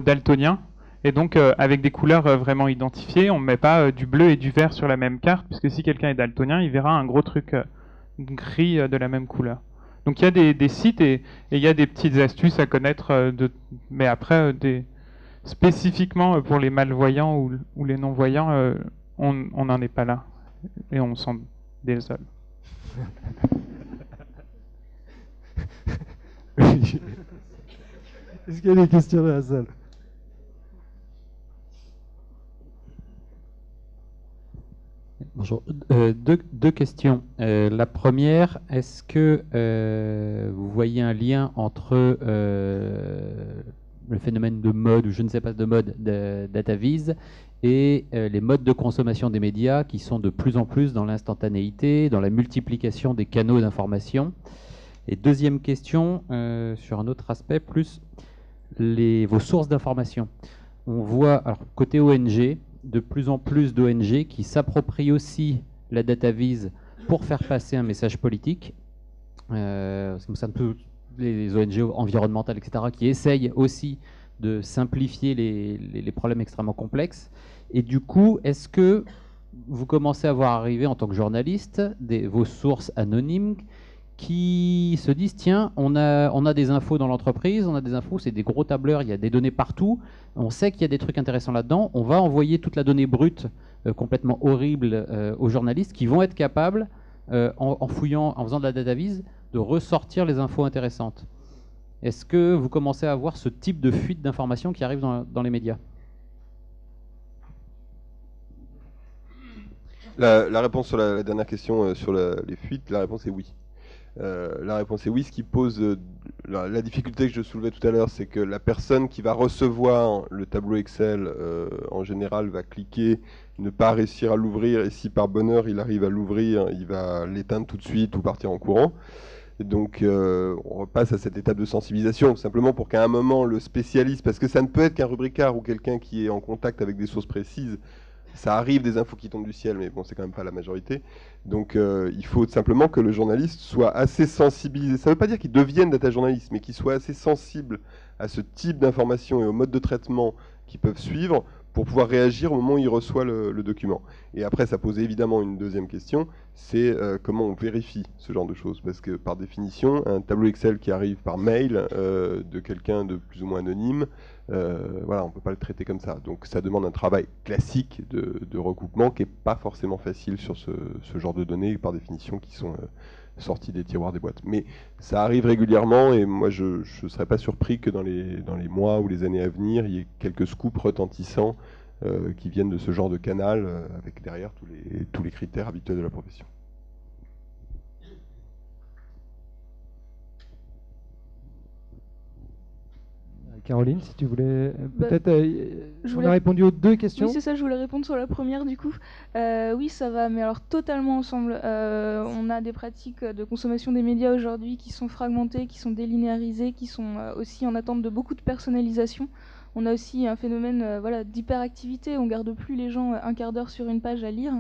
daltoniens. Et donc, avec des couleurs vraiment identifiées, on ne met pas du bleu et du vert sur la même carte, puisque si quelqu'un est daltonien, il verra un gros truc gris de la même couleur. Donc il y a des sites et il y a des petites astuces à connaître, mais après, spécifiquement pour les malvoyants ou les non-voyants, on n'en est pas là. Et on s'en désole. Est-ce qu'il y a des questions dans la salle? Bonjour. Deux questions. La première, est-ce que vous voyez un lien entre le phénomène de mode, ou je ne sais pas de mode, de DataVis, et les modes de consommation des médias qui sont de plus en plus dans l'instantanéité, dans la multiplication des canaux d'information? Et deuxième question, sur un autre aspect, plus vos sources d'information. On voit, alors, côté ONG, de plus en plus d'ONG qui s'approprient aussi la DataVis pour faire passer un message politique. Ça concerne les ONG environnementales, etc., qui essayent aussi de simplifier les problèmes extrêmement complexes. Et du coup, est-ce que vous commencez à voir arriver en tant que journaliste vos sources anonymes qui se disent, tiens, on a des infos dans l'entreprise, on a des infos, c'est des gros tableurs, il y a des données partout, on sait qu'il y a des trucs intéressants là-dedans, on va envoyer toute la donnée brute complètement horrible aux journalistes qui vont être capables, en fouillant, en faisant de la DataVis, de ressortir les infos intéressantes. Est-ce que vous commencez à avoir ce type de fuite d'informations qui arrive dans les médias? La réponse sur la dernière question sur les fuites, la réponse est oui. La réponse est oui. Ce qui pose la difficulté que je soulevais tout à l'heure, c'est que la personne qui va recevoir le tableau Excel, en général, va cliquer, ne pas réussir à l'ouvrir, et si par bonheur il arrive à l'ouvrir, il va l'éteindre tout de suite ou partir en courant. Et donc on repasse à cette étape de sensibilisation, simplement pour qu'à un moment le spécialiste, parce que ça ne peut être qu'un rubricard ou quelqu'un qui est en contact avec des sources précises, ça arrive des infos qui tombent du ciel, mais bon, c'est quand même pas la majorité. Donc il faut simplement que le journaliste soit assez sensibilisé. Ça ne veut pas dire qu'il devienne data journaliste, mais qu'il soit assez sensible à ce type d'informations et au mode de traitement qui peuvent suivre pour pouvoir réagir au moment où il reçoit le document. Et après, ça pose évidemment une deuxième question, c'est comment on vérifie ce genre de choses. Parce que par définition, un tableau Excel qui arrive par mail de quelqu'un de plus ou moins anonyme, voilà, on ne peut pas le traiter comme ça. Donc ça demande un travail classique de recoupement qui n'est pas forcément facile sur ce genre de données, par définition, qui sont sorties des tiroirs des boîtes. Mais ça arrive régulièrement, et moi je ne serais pas surpris que dans les mois ou les années à venir, il y ait quelques scoops retentissants qui viennent de ce genre de canal, avec derrière tous les critères habituels de la profession. Caroline, si tu voulais Bah, peut-être... je on voulais- a répondu aux deux questions. Oui, c'est ça, je voulais répondre sur la première du coup. Oui, ça va, mais alors totalement ensemble. On a des pratiques de consommation des médias aujourd'hui qui sont fragmentées, qui sont délinéarisées, qui sont aussi en attente de beaucoup de personnalisation. On a aussi un phénomène voilà, d'hyperactivité. On ne garde plus les gens un quart d'heure sur une page à lire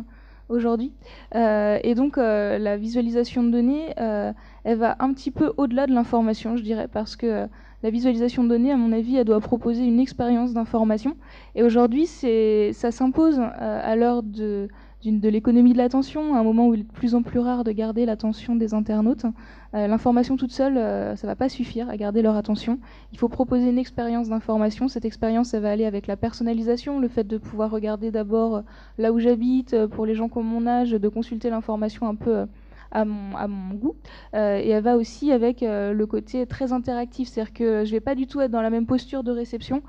aujourd'hui. Et donc la visualisation de données, elle va un petit peu au-delà de l'information, je dirais, parce que la visualisation de données, à mon avis, elle doit proposer une expérience d'information. Et aujourd'hui, ça s'impose à l'heure de l'économie de l'attention, à un moment où il est de plus en plus rare de garder l'attention des internautes. L'information toute seule, ça ne va pas suffire à garder leur attention. Il faut proposer une expérience d'information. Cette expérience, elle va aller avec la personnalisation, le fait de pouvoir regarder d'abord là où j'habite, pour les gens qui ont mon âge, de consulter l'information un peu à mon goût. Et elle va aussi avec le côté très interactif, c'est-à-dire que je ne vais pas du tout être dans la même posture de réception.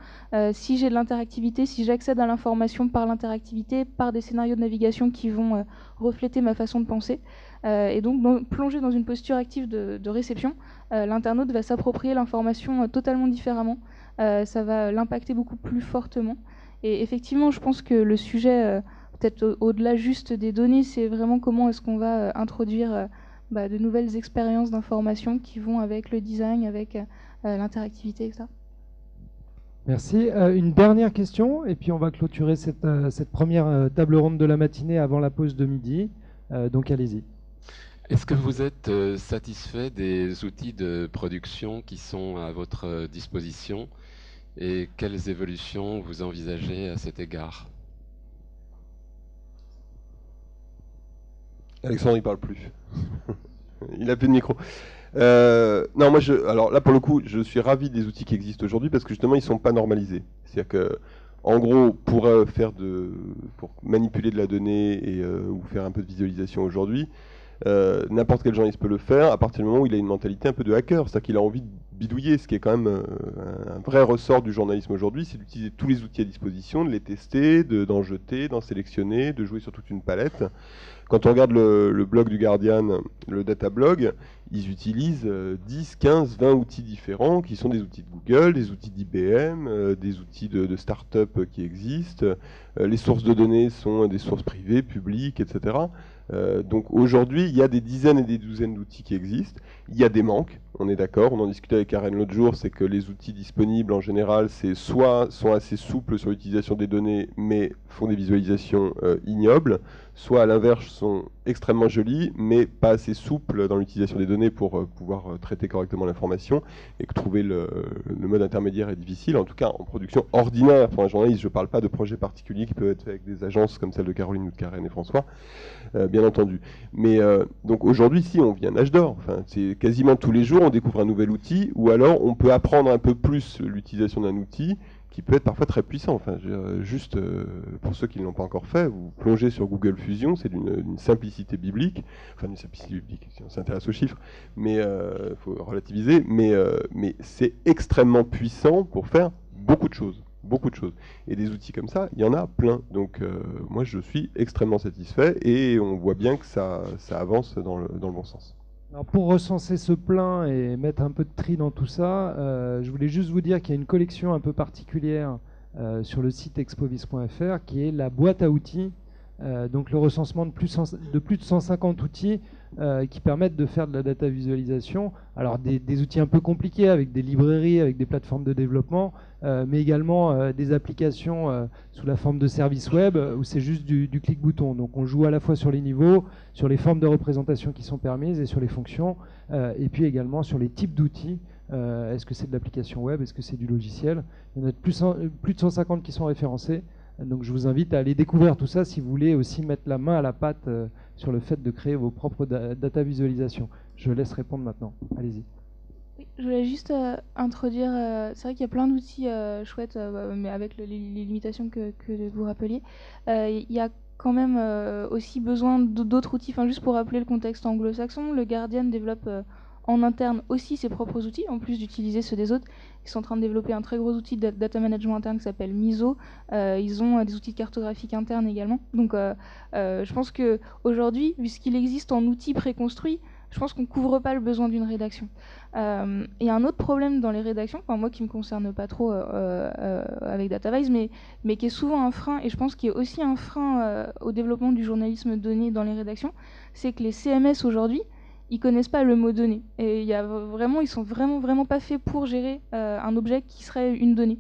Si j'ai de l'interactivité, si j'accède à l'information par l'interactivité, par des scénarios de navigation qui vont refléter ma façon de penser, et donc plonger dans une posture active de réception, l'internaute va s'approprier l'information totalement différemment. Ça va l'impacter beaucoup plus fortement. Et effectivement, je pense que le sujet... peut-être au-delà juste des données, c'est vraiment comment est-ce qu'on va introduire de nouvelles expériences d'information qui vont avec le design, avec l'interactivité, etc. Merci. Une dernière question, et puis on va clôturer cette première table ronde de la matinée avant la pause de midi. Donc allez-y. Est-ce que vous êtes satisfait des outils de production qui sont à votre disposition et quelles évolutions vous envisagez à cet égard ? Alexandre, il parle plus. Il a plus de micro. Non, moi, alors là, pour le coup, je suis ravi des outils qui existent aujourd'hui parce que justement, ils sont pas normalisés. C'est-à-dire que, en gros, pour manipuler de la donnée et ou faire un peu de visualisation aujourd'hui, n'importe quel journaliste peut le faire à partir du moment où il a une mentalité un peu de hacker, c'est-à-dire qu'il a envie de bidouiller, ce qui est quand même un vrai ressort du journalisme aujourd'hui, c'est d'utiliser tous les outils à disposition, de les tester, d'en jeter, d'en sélectionner, de jouer sur toute une palette. Quand on regarde le blog du Guardian, le data blog, ils utilisent 10, 15, 20 outils différents qui sont des outils de Google, des outils d'IBM, des outils de start-up qui existent. Les sources de données sont des sources privées, publiques, etc. Donc aujourd'hui, il y a des dizaines et des douzaines d'outils qui existent. Il y a des manques, on est d'accord. On en discutait avec Karen l'autre jour, c'est que les outils disponibles en général, c'est soit sont assez souples sur l'utilisation des données, mais font des visualisations ignobles, soit à l'inverse sont extrêmement jolis, mais pas assez souples dans l'utilisation des données pour pouvoir traiter correctement l'information, et que trouver le mode intermédiaire est difficile. En tout cas, en production ordinaire pour un journaliste, je ne parle pas de projets particuliers qui peuvent être faits avec des agences comme celle de Caroline ou de Karen et François, bien entendu. Mais donc aujourd'hui, si on vit un âge d'or, enfin, c'est quasiment tous les jours on découvre un nouvel outil, ou alors on peut apprendre un peu plus l'utilisation d'un outil qui peut être parfois très puissant. Enfin, juste pour ceux qui ne l'ont pas encore fait, vous plongez sur Google Fusion, c'est d'une simplicité biblique, enfin d'une simplicité biblique si on s'intéresse aux chiffres, mais il faut relativiser, mais c'est extrêmement puissant pour faire beaucoup de choses. Beaucoup de choses. Et des outils comme ça, il y en a plein. Donc moi je suis extrêmement satisfait et on voit bien que ça avance dans le bon sens. Alors pour recenser ce plein et mettre un peu de tri dans tout ça, je voulais juste vous dire qu'il y a une collection un peu particulière sur le site expovis.fr qui est la boîte à outils, donc le recensement de plus de 150 outils qui permettent de faire de la data visualisation. Alors des outils un peu compliqués avec des librairies, avec des plateformes de développement, mais également des applications sous la forme de services web où c'est juste du clic-bouton. Donc on joue à la fois sur les niveaux, sur les formes de représentation qui sont permises et sur les fonctions, et puis également sur les types d'outils. Est-ce que c'est de l'application web, est-ce que c'est du logiciel? Il y en a plus de 150 qui sont référencés. Donc je vous invite à aller découvrir tout ça si vous voulez aussi mettre la main à la pâte sur le fait de créer vos propres data visualisations. Je laisse répondre maintenant. Allez-y. Oui, je voulais juste introduire, c'est vrai qu'il y a plein d'outils chouettes, mais avec les limitations que vous rappeliez. Il y a quand même aussi besoin d'autres outils, enfin juste pour rappeler le contexte anglo-saxon, le Guardian développe en interne aussi ses propres outils, en plus d'utiliser ceux des autres. Ils sont en train de développer un très gros outil de data management interne qui s'appelle MISO. Ils ont des outils de cartographie interne également. Donc je pense qu'aujourd'hui, puisqu'il existe en outils préconstruits, je pense qu'on couvre pas le besoin d'une rédaction. Il y a un autre problème dans les rédactions, enfin, moi qui me concerne pas trop avec DataVise, mais qui est souvent un frein, et je pense qu'il y a aussi un frein au développement du journalisme de données dans les rédactions, c'est que les CMS aujourd'hui, ils connaissent pas le mot données. Et ils sont vraiment pas faits pour gérer un objet qui serait une donnée.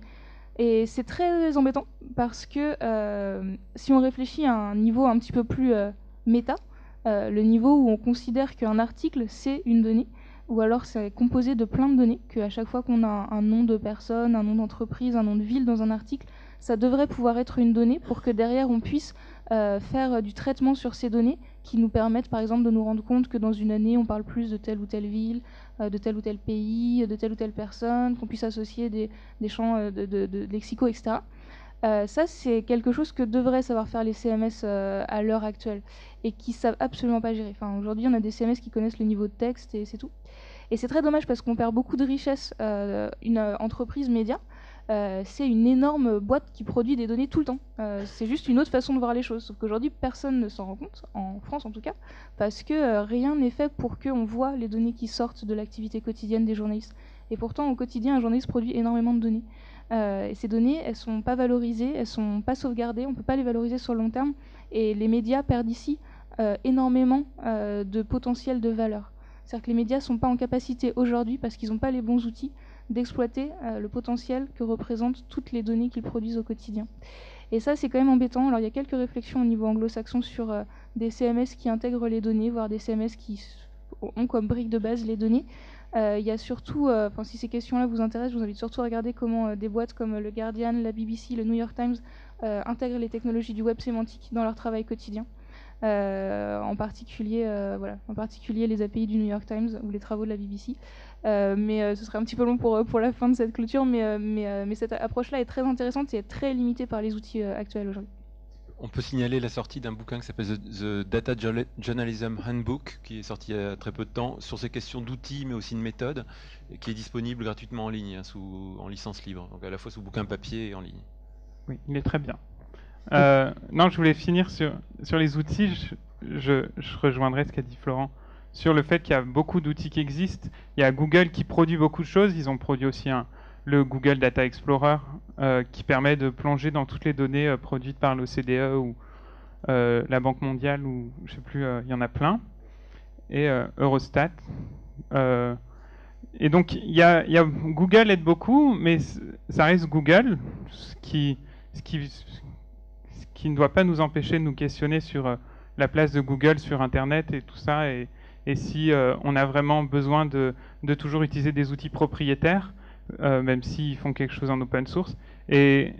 Et c'est très embêtant parce que si on réfléchit à un niveau un petit peu plus méta, le niveau où on considère qu'un article c'est une donnée, ou alors c'est composé de plein de données, qu'à chaque fois qu'on a un nom de personne, un nom d'entreprise, un nom de ville dans un article, ça devrait pouvoir être une donnée pour que derrière on puisse faire du traitement sur ces données qui nous permettent par exemple de nous rendre compte que dans une année on parle plus de telle ou telle ville, de tel ou tel pays, de telle ou telle personne, qu'on puisse associer des champs de lexicaux, etc. Ça c'est quelque chose que devraient savoir faire les CMS à l'heure actuelle et qui ne savent absolument pas gérer. Enfin, aujourd'hui on a des CMS qui connaissent le niveau de texte et c'est tout. Et c'est très dommage parce qu'on perd beaucoup de richesse. Une entreprise média, c'est une énorme boîte qui produit des données tout le temps. C'est juste une autre façon de voir les choses. Sauf qu'aujourd'hui, personne ne s'en rend compte, en France en tout cas, parce que rien n'est fait pour qu'on voit les données qui sortent de l'activité quotidienne des journalistes. Et pourtant, au quotidien, un journaliste produit énormément de données. Et ces données, elles ne sont pas valorisées, elles ne sont pas sauvegardées, on ne peut pas les valoriser sur le long terme. Et les médias perdent ici énormément de potentiel de valeur. C'est-à-dire que les médias ne sont pas en capacité aujourd'hui, parce qu'ils n'ont pas les bons outils, d'exploiter le potentiel que représentent toutes les données qu'ils produisent au quotidien. Et ça, c'est quand même embêtant. Alors, il y a quelques réflexions au niveau anglo-saxon sur des CMS qui intègrent les données, voire des CMS qui ont comme brique de base les données. Il y a surtout, si ces questions-là vous intéressent, je vous invite surtout à regarder comment des boîtes comme le Guardian, la BBC, le New York Times intègrent les technologies du web sémantique dans leur travail quotidien. En particulier les API du New York Times ou les travaux de la BBC. Mais ce serait un petit peu long pour la fin de cette clôture, mais cette approche-là est très intéressante et est très limitée par les outils actuels aujourd'hui. On peut signaler la sortie d'un bouquin qui s'appelle The Data Journalism Handbook, qui est sorti il y a très peu de temps, sur ces questions d'outils, mais aussi de méthodes, et qui est disponible gratuitement en ligne, en licence libre, donc à la fois sous bouquin papier et en ligne. Oui, il est très bien. Non, je voulais finir sur les outils. Je rejoindrai ce qu'a dit Florent sur le fait qu'il y a beaucoup d'outils qui existent. Il y a Google qui produit beaucoup de choses. Ils ont produit aussi le Google Data Explorer qui permet de plonger dans toutes les données produites par l'OCDE ou la Banque mondiale, ou je sais plus, il y en a plein. Et Eurostat. Et donc il y a Google aide beaucoup, mais ça reste Google, ce qui ne doit pas nous empêcher de nous questionner sur la place de Google sur Internet et tout ça, et si on a vraiment besoin de toujours utiliser des outils propriétaires, même s'ils font quelque chose en open source. Et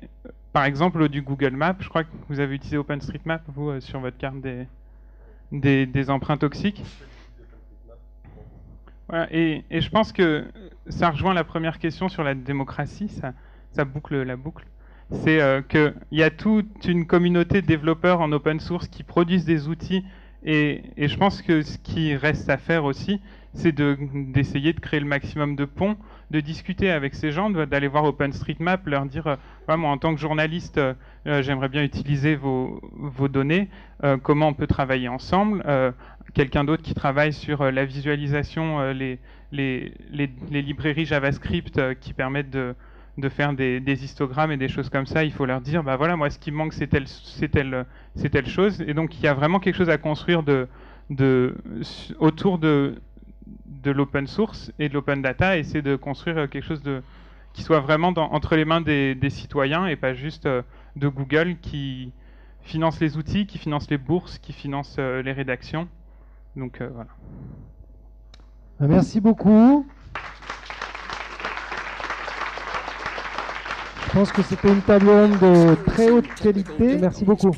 par exemple, du Google Maps, je crois que vous avez utilisé OpenStreetMap, vous, sur votre carte des empreintes toxiques. Voilà, et je pense que ça rejoint la première question sur la démocratie, ça boucle la boucle. C'est qu'il y a toute une communauté de développeurs en open source qui produisent des outils, et je pense que ce qui reste à faire aussi, c'est d'essayer de créer le maximum de ponts, de discuter avec ces gens, d'aller voir OpenStreetMap, leur dire moi en tant que journaliste, j'aimerais bien utiliser vos données, comment on peut travailler ensemble, quelqu'un d'autre qui travaille sur la visualisation, les librairies JavaScript qui permettent de faire des histogrammes et des choses comme ça, il faut leur dire, bah voilà, moi ce qui me manque c'est telle chose, et donc il y a vraiment quelque chose à construire autour de l'open source et de l'open data, et essayer de construire quelque chose qui soit vraiment entre les mains des citoyens, et pas juste de Google qui finance les outils, qui finance les bourses, qui finance les rédactions. Donc voilà. Merci beaucoup. Je pense que c'était une table ronde de très haute qualité. Merci beaucoup.